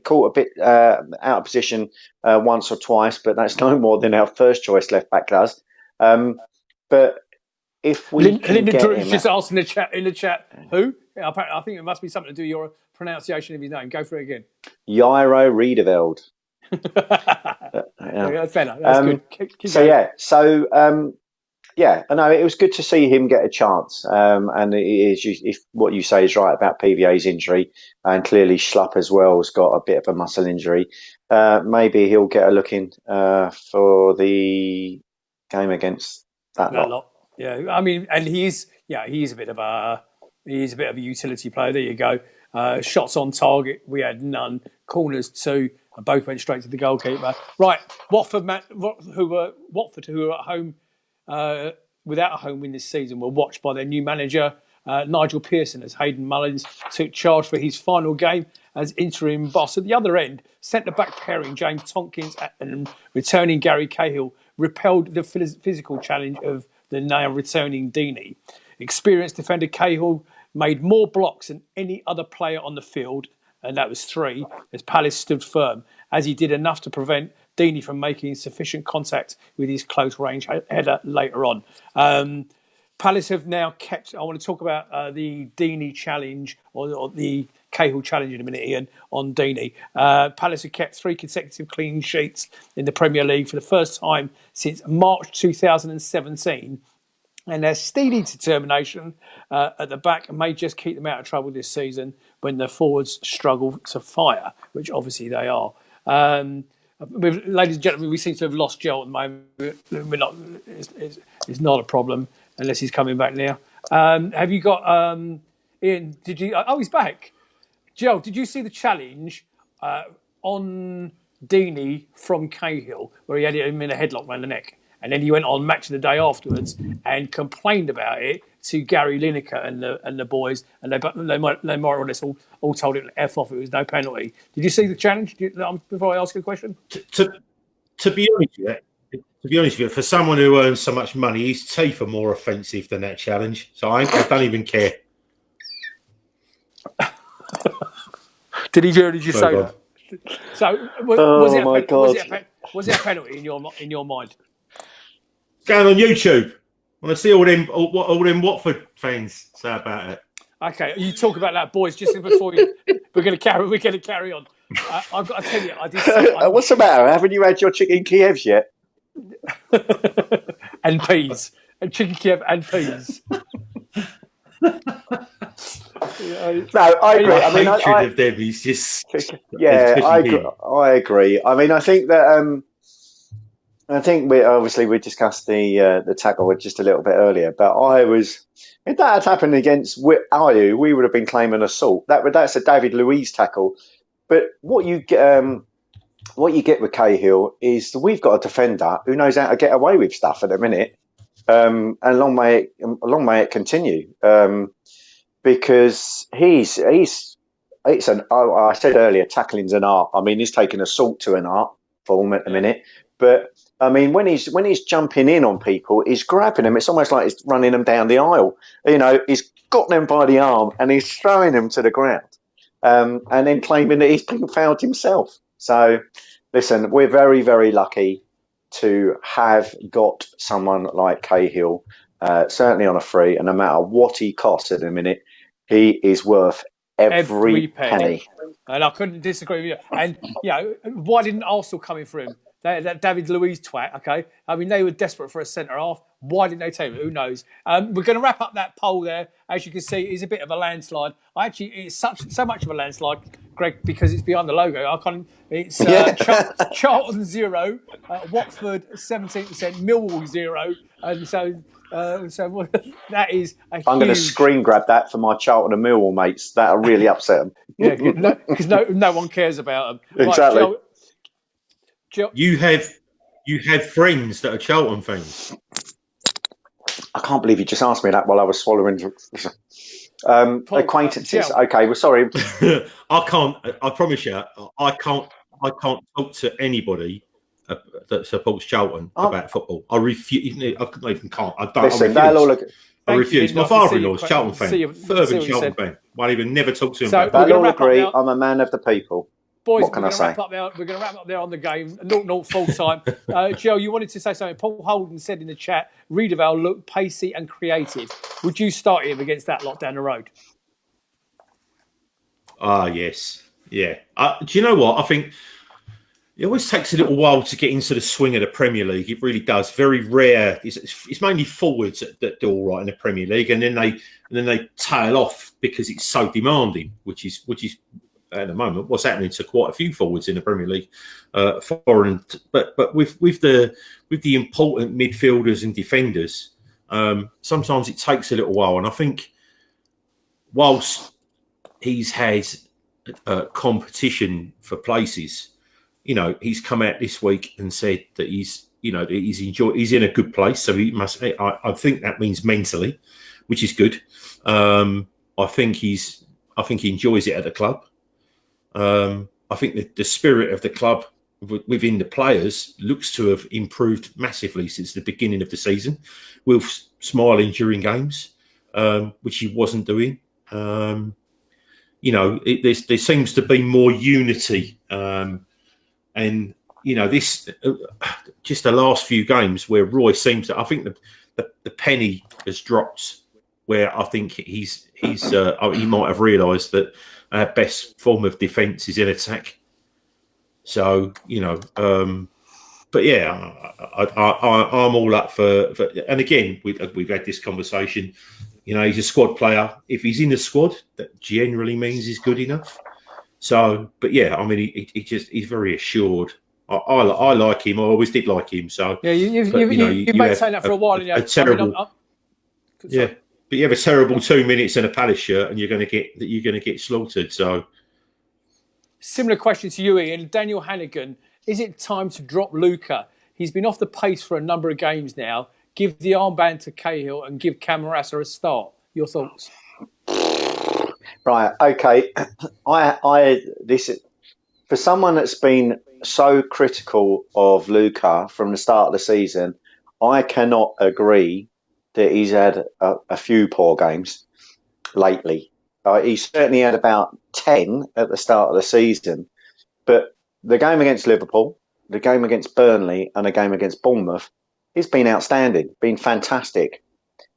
caught a bit out of position once or twice, but that's no more than our first choice left back does. But if we Linda Drew's just asked in the chat, who? I think it must be something to do with your pronunciation of his name. Go for it again. Jairo Riedeveld. That's better. That's good. Keep going. I know it was good to see him get a chance. And if what you say is right about PVA's injury, and clearly Schlupp as well has got a bit of a muscle injury, maybe he'll get a look in for the game against that lot. Yeah, I mean, and he's a bit of a utility player. There you go. Shots on target, we had none. Corners 2, and both went straight to the goalkeeper. Right, Watford, who were at home without a home win this season, were watched by their new manager Nigel Pearson as Hayden Mullins took charge for his final game as interim boss. At the other end, centre-back pairing James Tompkins and returning Gary Cahill repelled the physical challenge of the now returning Deeney. Experienced defender Cahill made more blocks than any other player on the field, and that was 3, as Palace stood firm, as he did enough to prevent Deeney from making sufficient contact with his close-range header later on. Palace have now kept... I want to talk about the Deeney challenge, or the Cahill challenge in a minute, Ian, on Deeney. Palace have kept 3 consecutive clean sheets in the Premier League for the first time since March 2017. And their steely determination at the back may just keep them out of trouble this season when the forwards struggle to fire, which obviously they are. Ladies and gentlemen, we seem to have lost Joel at the moment. It's not a problem unless he's coming back now. Have you got Ian? Did you? Oh, he's back. Joel, did you see the challenge on Deeney from Cahill, where he had him in a headlock around the neck? And then he went on Match of the Day afterwards and complained about it to Gary Lineker and the boys, and they more or less all told him to F off. It was no penalty. Did you see the challenge? Before I ask you a question, to be honest with you, for someone who earns so much money, his teeth are more offensive than that challenge. So I don't even care. Did he say that? So was it a penalty in your mind? Going on YouTube. I want to see all them Watford fans say about it. Okay, you talk about that, boys. Just before we're going to carry on. I've got to tell you, I did. What's the matter? Haven't you had your chicken Kievs yet? And peas, and chicken Kiev and peas. No, I agree. I mean, hatred of them is just I agree. I mean, I think that. I think we discussed the tackle just a little bit earlier, but if that had happened against Ayew, we would have been claiming assault. That's a David Luiz tackle. But what you get with Cahill is we've got a defender who knows how to get away with stuff at the minute, and long may it continue, because he's I said earlier, tackling's an art. I mean, he's taken assault to an art form at the minute. But I mean, when he's jumping in on people, he's grabbing them. It's almost like he's running them down the aisle. He's got them by the arm and he's throwing them to the ground, and then claiming that he's been fouled himself. So, listen, we're very, very lucky to have got someone like Cahill, certainly on a free, and no matter what he costs at the minute, he is worth every penny. And I couldn't disagree with you. And, why didn't Arsenal come in for him? That David Luiz twat, okay? I mean, they were desperate for a centre-half. Why didn't they take him? Who knows? We're going to wrap up that poll there. As you can see, it's a bit of a landslide. It's so much of a landslide, Greg, because it's behind the logo. It's Charlton 0, Watford 17%, Millwall 0. And so that is I'm going to screen grab that for my Charlton and Millwall mates. That'll really upset them. Because no one cares about them. Exactly. Right, Joe, you have friends that are Charlton fans. I can't believe you just asked me that while I was swallowing. Acquaintances. Okay, well, sorry. I promise you, I can't talk to anybody that supports Charlton about football. I refuse. I even can't. I don't. Listen, I refuse. My father-in-law's Charlton fan, fervent Charlton fan. Won't even never talk to him. So they'll all agree. I'm a man of the people. Boys, what can I say? We're going to wrap up there on the game. 0-0 full time. Joe, you wanted to say something. Paul Holden said in the chat, Riedewald looked pacey and creative. Would you start him against that lot down the road? Yes. Yeah. Do you know what? I think it always takes a little while to get into the swing of the Premier League. It really does. Very rare. It's mainly forwards that do all right in the Premier League, and then they tail off because it's so demanding, which is at the moment what's happening to quite a few forwards in the Premier League. Foreign, but with the important midfielders and defenders, sometimes it takes a little while. And I think whilst he's had competition for places, he's come out this week and said that he's in a good place. So he must. I think that means mentally, which is good. I think he enjoys it at the club. I think that the spirit of the club within the players looks to have improved massively since the beginning of the season. Wilf smiling during games, which he wasn't doing. There seems to be more unity. And this just the last few games where Roy seems to. I think the penny has dropped. Where I think he might have realised that our best form of defence is in attack. So but yeah, I'm all up for. And again, we've had this conversation. He's a squad player. If he's in the squad, that generally means he's good enough. So, but yeah, I mean, he's very assured. I like him. I always did like him. So yeah, you've been saying that for a while. A terrible, yeah, but you have a terrible 2 minutes in a Palace shirt, and you're going to get slaughtered. So, similar question to you, Ian. Daniel Hannigan. Is it time to drop Luca? He's been off the pace for a number of games now. Give the armband to Cahill and give Camarasa a start. Your thoughts? Right. Okay. For someone that's been so critical of Luca from the start of the season, I cannot agree that he's had a few poor games lately. He certainly had about 10 at the start of the season, but the game against Liverpool, the game against Burnley, and the game against Bournemouth, he's been outstanding, been fantastic.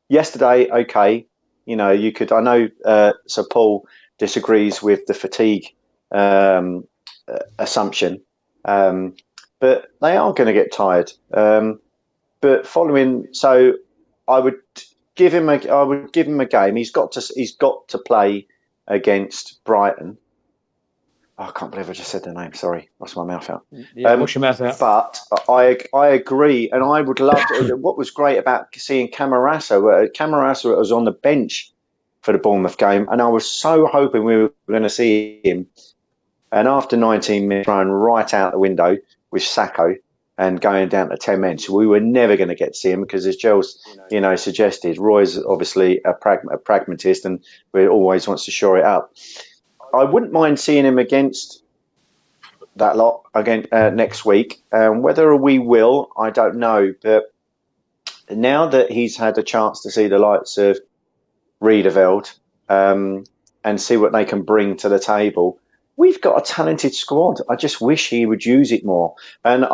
Yesterday, okay, you could. I know Sir Paul disagrees with the fatigue assumption, but they are going to get tired. But so I would give him a game. He's got to play against Brighton. Oh, I can't believe I just said the name. Sorry, lost my mouth out. Yeah, wash your mouth out. But I agree, and I would love to. What was great about seeing Camarasa was on the bench for the Bournemouth game, and I was so hoping we were going to see him. And after 19 minutes, thrown right out the window with Sacco and going down to 10 men. So we were never going to get to see him because, as Joel's, suggested, Roy's obviously a pragmatist and always wants to shore it up. I wouldn't mind seeing him against that lot again next week. Whether we will, I don't know. But now that he's had a chance to see the likes of Riedeveld and see what they can bring to the table, we've got a talented squad. I just wish he would use it more. And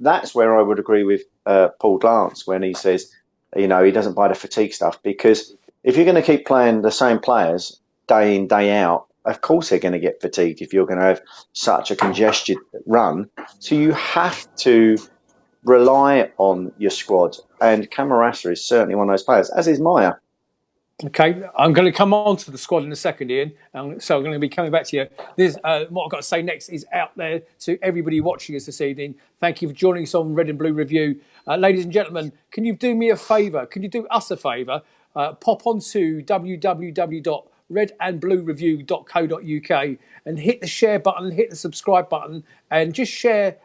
that's where I would agree with Paul Glance when he says, he doesn't buy the fatigue stuff, because if you're going to keep playing the same players day in, day out, of course they're going to get fatigued if you're going to have such a congested run. So you have to rely on your squad. And Camarasa is certainly one of those players, as is Maya. Okay, I'm going to come on to the squad in a second, Ian. So I'm going to be coming back to you. What I've got to say next is out there to everybody watching us this evening. Thank you for joining us on Red and Blue Review. Ladies and gentlemen, can you do me a favour? Can you do us a favour? Pop onto www.redandbluereview.co.uk and hit the share button, hit the subscribe button, and just share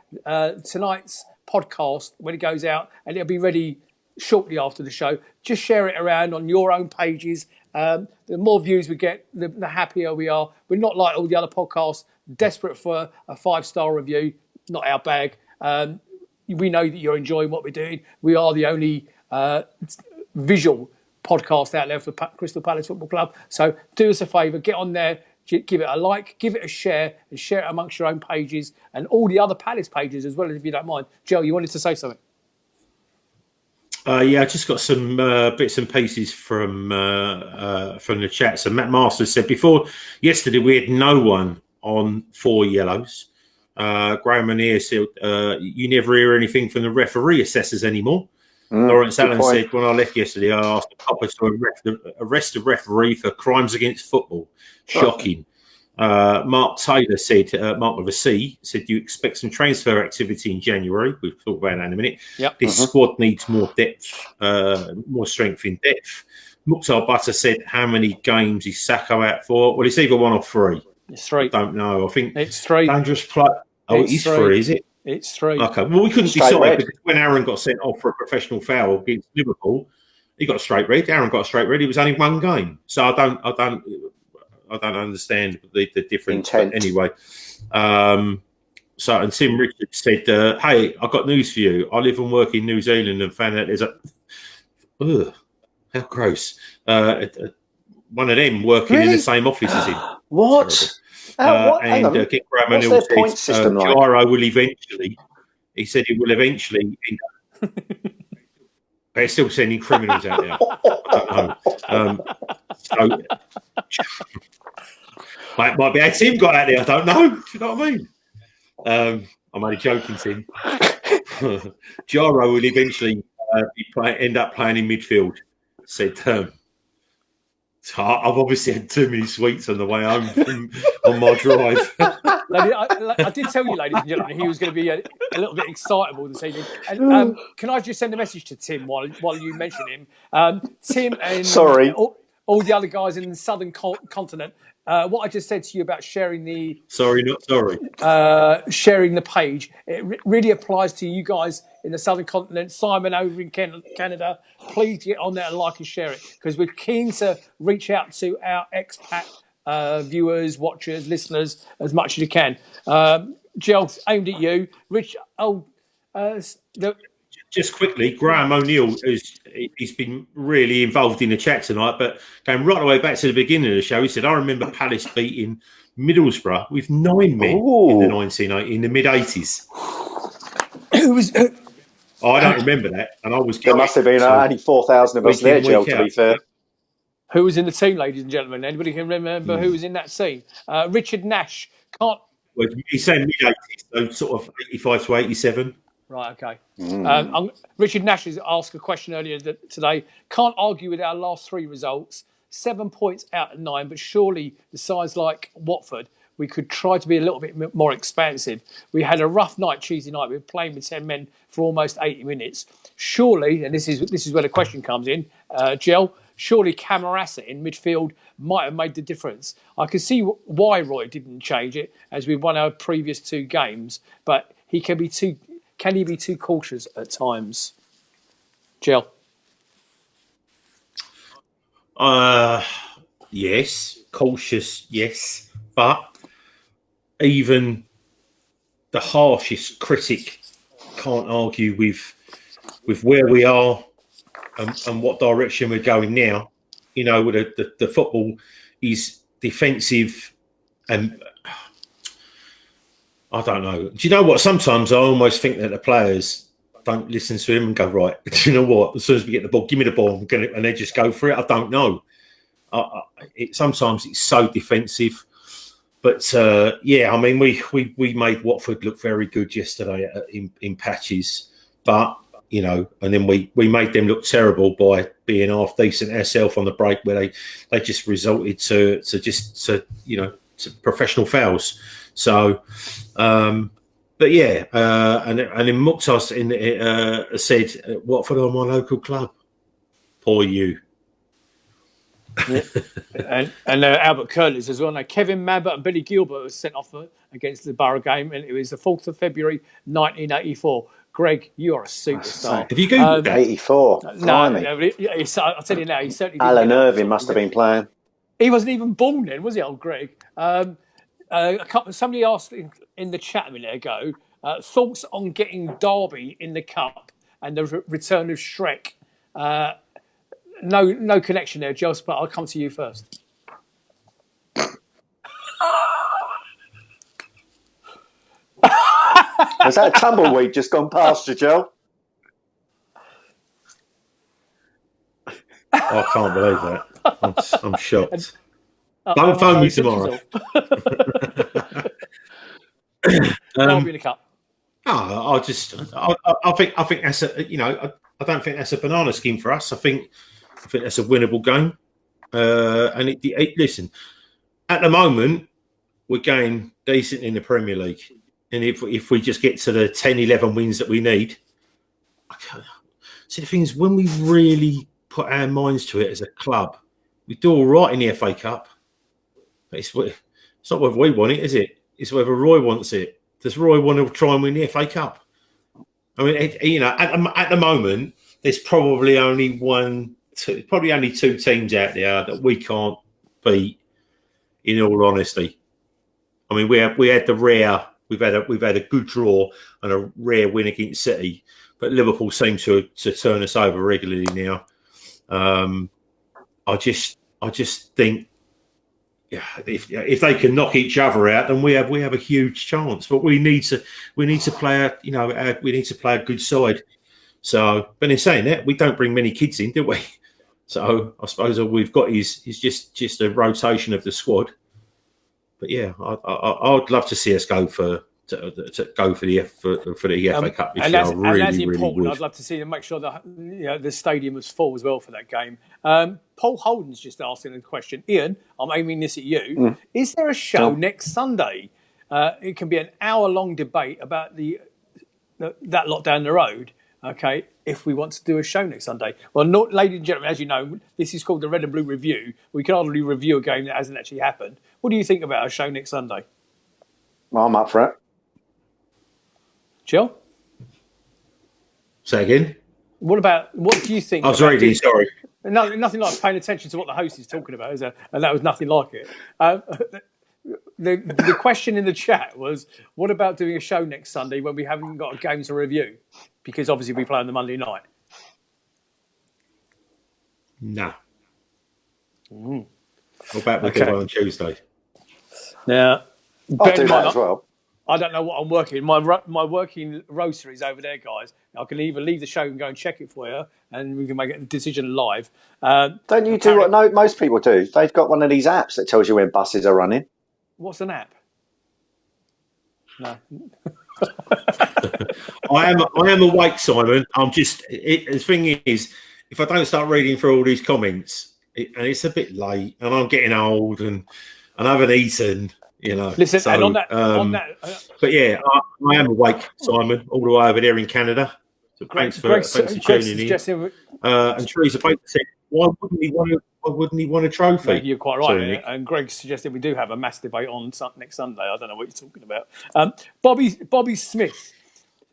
tonight's podcast when it goes out, and it'll be ready shortly after the show. Just share it around on your own pages. The more views we get, the happier we are. We're not like all the other podcasts, desperate for a 5-star review. Not our bag. We know that you're enjoying what we're doing. We are the only visual podcast out there for Crystal Palace Football Club. So do us a favour, get on there, give it a like, give it a share, and share it amongst your own pages and all the other Palace pages as well, if you don't mind. Joe, you wanted to say something? I just got some bits and pieces from the chat. So Matt Masters said, before yesterday we had no one on 4 yellows. Graham Manier said, you never hear anything from the referee assessors anymore. Lawrence Allen said, when I left yesterday, I asked the coppers to arrest the referee for crimes against football. Shocking. Mark Taylor said, Mark with a C, said, you expect some transfer activity in January. We'll talk about that in a minute. Yep. This squad needs more depth, more strength in depth. Mukhtar Butter said, how many games is Sacco out for? Well, it's either 1 or 3. It's 3. I don't know. I think it's 3. Dangerous play. Oh, it is 3, is it? It's 3. Okay. Well, we couldn't decide because when Aaron got sent off for a professional foul against Liverpool, he got a straight red. Aaron got a straight red. It was only 1 game. So I don't understand the difference. But anyway, and Tim Richards said, hey, I've got news for you. I live and work in New Zealand and found out there's how gross. One of them working in the same office as him. What? And King Graham What's their point system like? Gyro will eventually, he said it will eventually end up. They're still sending criminals out there. I don't know. So might be how Tim got out there. I don't know. Do you know what I mean? I'm only joking, Tim. Gyro will eventually end up playing in midfield. Said so I've obviously had too many sweets on the way home on my drive. I did tell you, ladies and gentlemen, he was going to be a little bit excitable this evening. And can I just send a message to Tim while you mention him? Tim and all the other guys in the southern continent. What I just said to you about sharing the sharing the page, it really applies to you guys in the southern continent. Simon over in Canada, please get on there and like and share it, because we're keen to reach out to our expat viewers, watchers, listeners as much as you can. Jill, aimed at you, Rich. Just quickly, Graham O'Neill he's been really involved in the chat tonight, but going right the way back to the beginning of the show, he said, I remember Palace beating Middlesbrough with 9 men in the mid-80s. Who was... I don't remember that, and I was... There must have been only 4,000 of us there, Jill, to be fair. Who was in the team, ladies and gentlemen? Anybody can remember who was in that team? Richard Nash. Well, he's saying mid-80s, so sort of 85 to 87. Right, okay. Richard Nash has asked a question earlier today. Can't argue with our last 3 results. 7 points out of 9, but surely the sides like Watford, we could try to be a little bit more expansive. We had a rough night Tuesday night. We were playing with 10 men for almost 80 minutes. Surely, and this is where the question comes in, Gel, surely Camarasa in midfield might have made the difference. I can see why Roy didn't change it, as we won our previous 2 games, but he can be too cautious at times? Jill? Yes. Cautious, yes. but even the harshest critic can't argue with where we are and what direction we're going now. You know, the football is defensive, and I don't know. Do you know what? Sometimes I almost think that the players don't listen to him and go, right, do you know what? As soon as we get the ball, give me the ball, and they just go for it. I don't know. Sometimes it's so defensive. But, yeah, I mean, we made Watford look very good yesterday in patches. But, you know, and then we made them look terrible by being half decent ourselves on the break, where they just resulted to professional fouls. So, but yeah, and then Mukhtar said, Watford are my local club. Poor you. and Albert Curtis as well. Now, Kevin Mabbott and Billy Gilbert was sent off against the Borough game, and it was the 4th of February, 1984. Greg, you are a superstar. Have you googled that? 84. No, I'll tell you now, he certainly didn't. Alan Irving must have been playing. He wasn't even born then, was he, old Greg? Somebody asked in the chat a minute ago, thoughts on getting Derby in the Cup and the return of Shrek. No connection there, Joss, but I'll come to you first. Has that tumbleweed just gone past you, Joe? I can't believe that. I'm shocked. Don't phone me tomorrow. Derby in the Cup. I think that's I don't think that's a banana scheme for us. I think that's a winnable game. And listen, at the moment, we're going decent in the Premier League. And if we just get to the 10, 11 wins that we need, see, the thing is, when we really put our minds to it as a club, we do all right in the FA Cup. But it's not whether we want it, is it? It's whether Roy wants it. Does Roy want to try and win the FA Cup? I mean, at the moment, there's probably only only two teams out there that we can't beat. In all honesty, I mean, we had the rare. We've had a good draw and a rare win against City, but Liverpool seem to turn us over regularly now. I just think, yeah, if they can knock each other out, then we have a huge chance. But we need to play a good side. So, but in saying that, we don't bring many kids in, do we? So I suppose all we've got is just a rotation of the squad. But yeah, I'd love to see us go for the FA Cup this year. And as important, I'd love to see them make sure that the stadium was full as well for that game. Paul Holden's just asking a question. Ian, I'm aiming this at you. Is there a show next Sunday? It can be an hour-long debate about that lot down the road. Okay, if we want to do a show next Sunday. Well, ladies and gentlemen, as you know, this is called the Red and Blue Review. We can hardly review a game that hasn't actually happened. What do you think about a show next Sunday? Well, I'm up for it. Jill? Say again? What do you think? I was reading, sorry. No, nothing like paying attention to what the host is talking about, is there? And that was nothing like it. The question in the chat was, what about doing a show next Sunday when we haven't got a game to review? Because obviously we play on the Monday night. No. What about we do one on Tuesday? Now, I'll do that as well. I don't know what I'm working. My working roster is over there, guys. I can either leave the show and go and check it for you, and we can make a decision live. Don't you do what most people do? They've got one of these apps that tells you when buses are running. What's an app? No. I am awake, Simon. The thing is, if I don't start reading through all these comments, and it's a bit late, and I'm getting old, and I haven't eaten, Listen, so, and on that. But yeah, I am awake, Simon, all the way over there in Canada. So thanks for tuning in. And Teresa Baker said, why wouldn't he want a trophy? Yeah, you're quite right. And Greg suggested we do have a mass debate on next Sunday. I don't know what you're talking about. Bobby Smith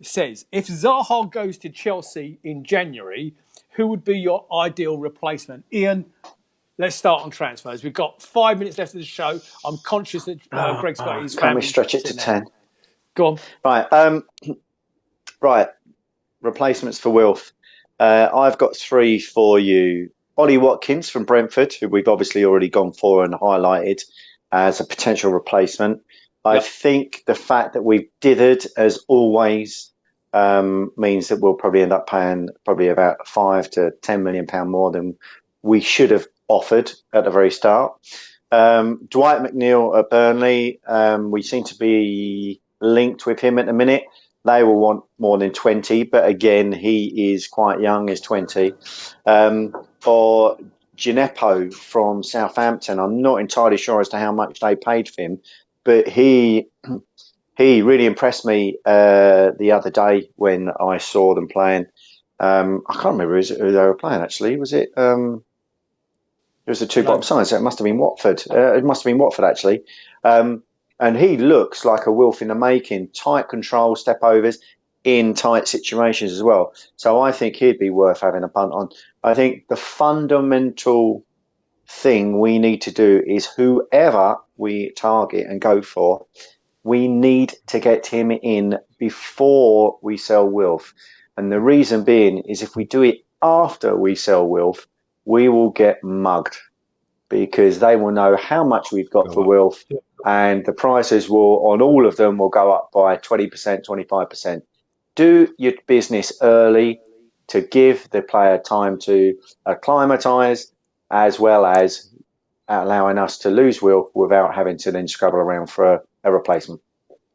says, if Zaha goes to Chelsea in January, who would be your ideal replacement? Ian, let's start on transfers. We've got 5 minutes left of the show. I'm conscious that Greg's got his Can family. we stretch it to 10? Go Right. Right. Replacements for Wilf. I've got 3 for you. Ollie Watkins from Brentford, who we've obviously already gone for and highlighted as a potential replacement. I think the fact that we've dithered, as always, means that we'll probably end up paying probably about £5 to £10 million more than we should have offered at the very start. Dwight McNeil at Burnley, we seem to be linked with him at the minute. They will want more than 20, but again, he is quite young, he's 20. For Gineppo from Southampton, I'm not entirely sure as to how much they paid for him, but he really impressed me the other day when I saw them playing. I can't remember who they were playing, actually. Was it? It was the two bottom sides, so it must have been Watford. It must have been Watford, actually. And he looks like a Wilf in the making. Tight control, step overs in tight situations as well. So I think he'd be worth having a punt on. I think the fundamental thing we need to do is whoever we target and go for, we need to get him in before we sell Wilf. And the reason being is if we do it after we sell Wilf, we will get mugged because they will know how much we've got for Wilf, and the prices will, on all of them, will go up by 20%, 25%. Do your business early to give the player time to acclimatise, as well as allowing us to lose Wilf without having to then scrabble around for a replacement.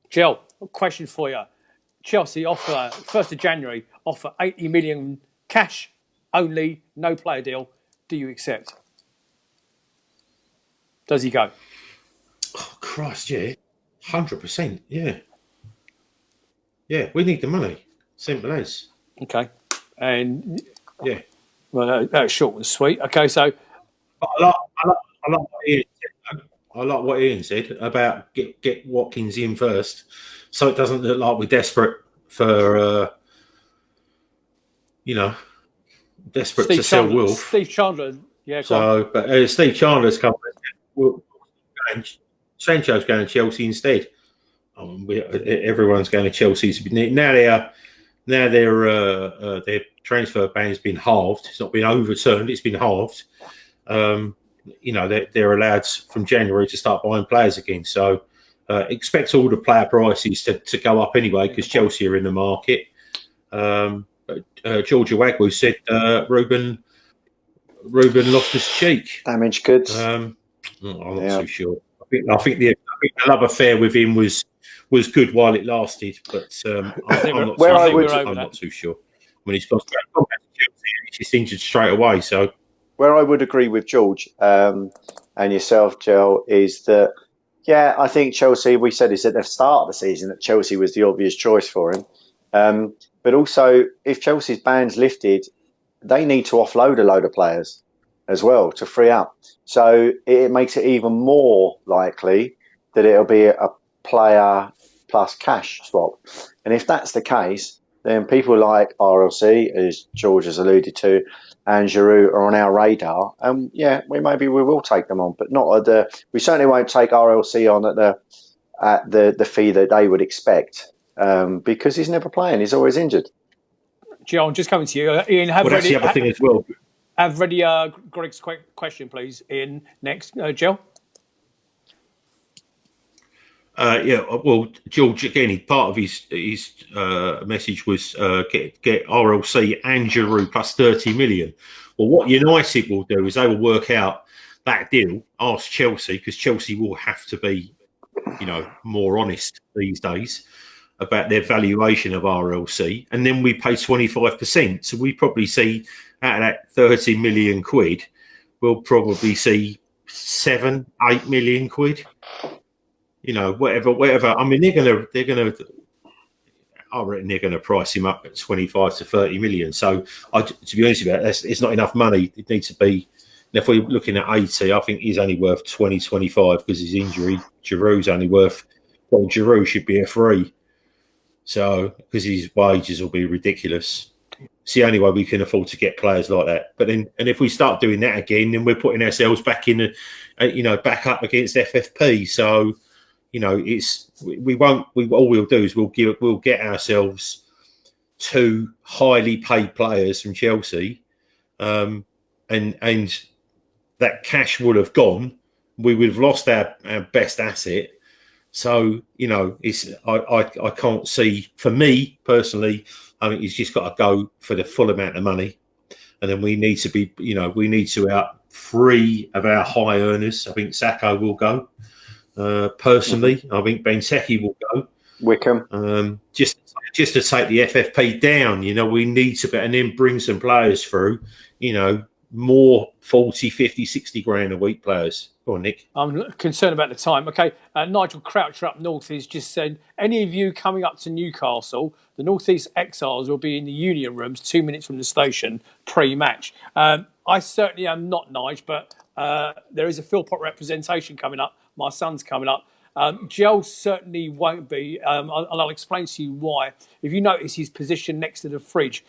Jill, a question for you. Chelsea offer, 1st of January, offer 80 million cash only, no player deal. Do you accept? Does he go? Oh, Christ, yeah. 100%, yeah. Yeah, we need the money. Simple as. Okay. And yeah. Well, that was short and sweet. Okay, so I like what Ian said about get Watkins in first, so it doesn't look like we're desperate for desperate to sell Wilf. Steve Chandler, yeah. So, but Steve Chandler's coming. Sancho's going to Chelsea instead. Everyone's going to Chelsea. Now their transfer ban's been halved. It's not been overturned. It's been halved. They're allowed from January to start buying players again. So expect all the player prices to go up anyway because Chelsea are in the market. Georgia Wagwu said Ruben Loftus-Cheek. Damaged goods. I'm not too sure. I think the love affair with him was good while it lasted, but I'm not too sure. When he's got to Chelsea, he's just injured straight away. So where I would agree with George and yourself, Joe, is that I think Chelsea. We said this at the start of the season that Chelsea was the obvious choice for him. But also, if Chelsea's ban's lifted, they need to offload a load of players as well to free up. So it makes it even more likely that it'll be a player plus cash swap. And if that's the case, then people like RLC, as George has alluded to, and Giroud are on our radar. And we will take them on, but not we certainly won't take RLC on at the fee that they would expect. Because he's never playing, he's always injured. Joe, I'm just coming to you. Ian, that's the other thing as well. Have ready Greg's question, please. Ian, next. Joe? Well, George, again, part of his message was get RLC and Giroud plus 30 million. Well, what United will do is they will work out that deal, ask Chelsea, because Chelsea will have to be, more honest these days about their valuation of RLC, and then we pay 25%. So we probably see out of that 30 million quid, we'll probably see 7-8 million quid. Whatever. I mean, I reckon they're going to price him up at 25 to 30 million. So, to be honest with you, it's not enough money. It needs to be. If we're looking at 80, I think he's only worth 20, 25 because his injury. Giroud's only worth. Well, Giroud should be a free. So, because his wages will be ridiculous. It's the only way we can afford to get players like that. But then, and if we start doing that again, then we're putting ourselves back in, back up against FFP. So, we won't. All we'll do is we'll get ourselves 2 highly paid players from Chelsea, and that cash would have gone. We would have lost our best asset. So, I can't see, for me personally, I think he's just got to go for the full amount of money. And then we need to be, we need to out 3 of our high earners. I think Sacco will go. Personally, I think Benteke will go. Wickham. Just to take the FFP down, we need to, and then bring some players through, more 40, 50, 60 grand a week players. Go on, Nick. I'm concerned about the time. Okay, Nigel Croucher up north has just said, any of you coming up to Newcastle, the North East Exiles will be in the Union Rooms 2 minutes from the station pre-match. I certainly am not, Nigel, but there is a Philpott representation coming up. My son's coming up. Joel certainly won't be, and I'll explain to you why. If you notice his position next to the fridge,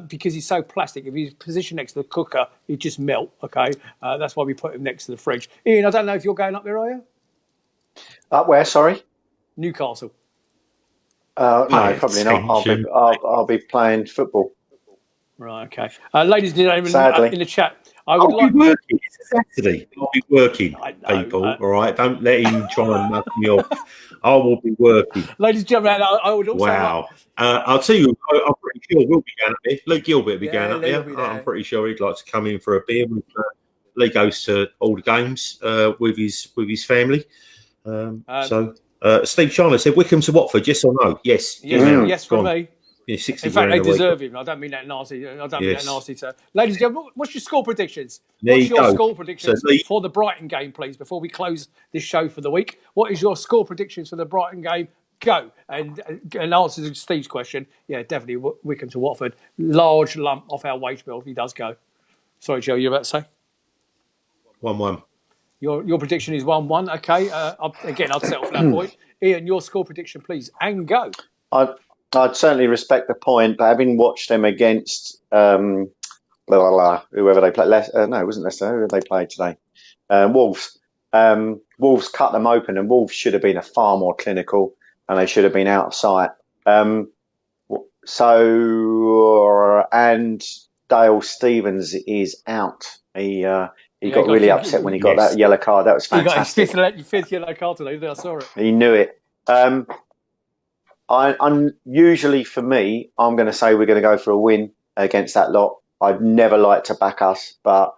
because he's so plastic, if he's positioned next to the cooker, he'd just melt, okay? That's why we put him next to the fridge. Ian, I don't know if you're going up there, are you? Up where, sorry? Newcastle. No, probably not. I'll be playing football. Right, okay. Ladies and gentlemen, Sadly. In the chat, I'll be working. It's Saturday. I'll be working, people. All right, don't let him try and mug me off. I will be working. Ladies and gentlemen, I would also. Wow. I'll tell you, I'm pretty sure we'll be going up there. Luke Gilbert will be going up there. I'm pretty sure he'd like to come in for a beer. Lee goes to all the games with his family. Steve Chandler said, Wickham to Watford, yes or no? Yes. Yes, for me. In fact, they deserve him. I don't mean that nasty. Sir. Ladies and gentlemen, what's your score predictions? What's your score predictions for the Brighton game, please, before we close this show for the week? What is your score predictions for the Brighton game? Go. And answer to Steve's question, yeah, definitely Wickham to Watford. Large lump off our wage bill if he does go. Sorry, Joe, you're about to say? 1-1. Your prediction is 1-1. Okay. I'd settle for that point. Ian, your score prediction, please, and go. I'd certainly respect the point, but having watched them against whoever they played, no, it wasn't Leicester. Who did they play today? Wolves. Wolves cut them open, and Wolves should have been a far more clinical, and they should have been out of sight. And Dale Stevens is out. He got really upset when he got that yellow card. That was fantastic. He got his fifth yellow card today. I saw it. He knew it. I'm usually, for me, I'm going to say we're going to go for a win against that lot. I'd never like to back us, but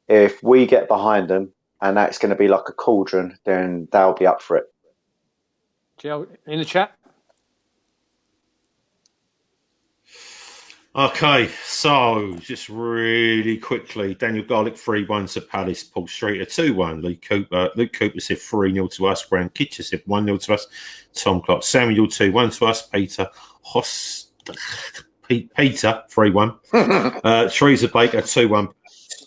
if we get behind them and that's going to be like a cauldron, then they'll be up for it. Joe, in the chat. Okay, so just really quickly, Daniel Garlick 3-1 to Palace, Paul Streeter 2-1, Luke Cooper said 3-0 to us, Graham Kitcher said 1-0 to us, Tom Clark Samuel 2-1 to us, Peter 3-1, Teresa Baker 2-1,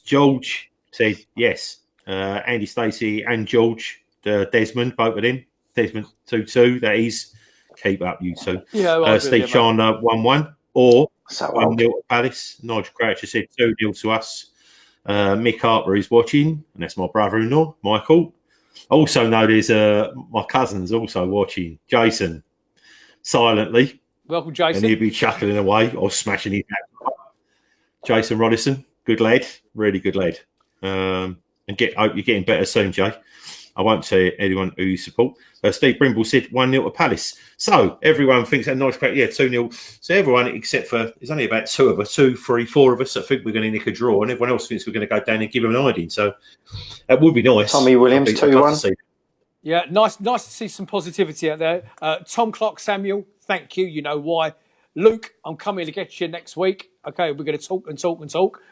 George said yes, Andy Stacey and George, Desmond, both of them, Desmond 2-2, that is, keep up you two. Yeah, Steve Chandler 1-1, or So 1-0 to Palace. Nigel Croucher said 2-0 to us. Mick Harper is watching, and that's my brother-in-law, Michael. Also know there's my cousin's also watching, Jason, silently. Welcome, Jason. And he'll be chuckling away or smashing his hat. Jason Rodison, good lad, really good lad. Hope you're getting better soon, Jay. I won't tell anyone who you support. Steve Brimble said 1-0 to Palace. So everyone thinks that nice, 2-0. So everyone, except for, there's only about 4 of us, that think we're going to nick a draw, and everyone else thinks we're going to go down and give them an hiding. So that would be nice. Tommy Williams, 2-1. Yeah, nice to see some positivity out there. Tom Clark Samuel, thank you. You know why. Luke, I'm coming to get you next week. Okay, we're going to talk and talk and talk.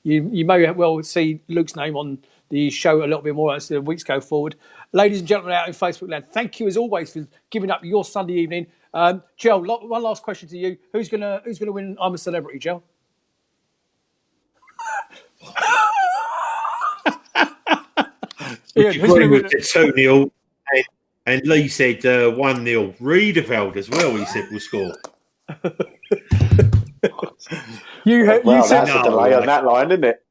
You may well see Luke's name on the show a little bit more as the weeks go forward. Ladies and gentlemen out in Facebook land, thank you as always for giving up your Sunday evening. Joe, one last question to you. Who's gonna win I'm a Celebrity, Joe? Ian, who's going to win? 2-0, and Lee said 1-0. Riedeveld as well, he said, will score. You Well, two, that's a delay on that line, isn't it?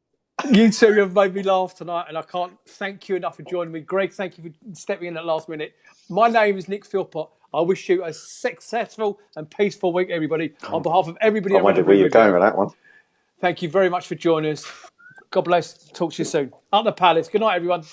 you two have made me laugh tonight, and I can't thank you enough for joining me. Greg, thank you for stepping in at last minute. My name is Nick Philpott. I wish you a successful and peaceful week, everybody. On behalf of everybody I around the wondered where room, you're going with that one. thank you very much for joining us. God bless. Talk to you soon. Up the Palace. Good night, everyone.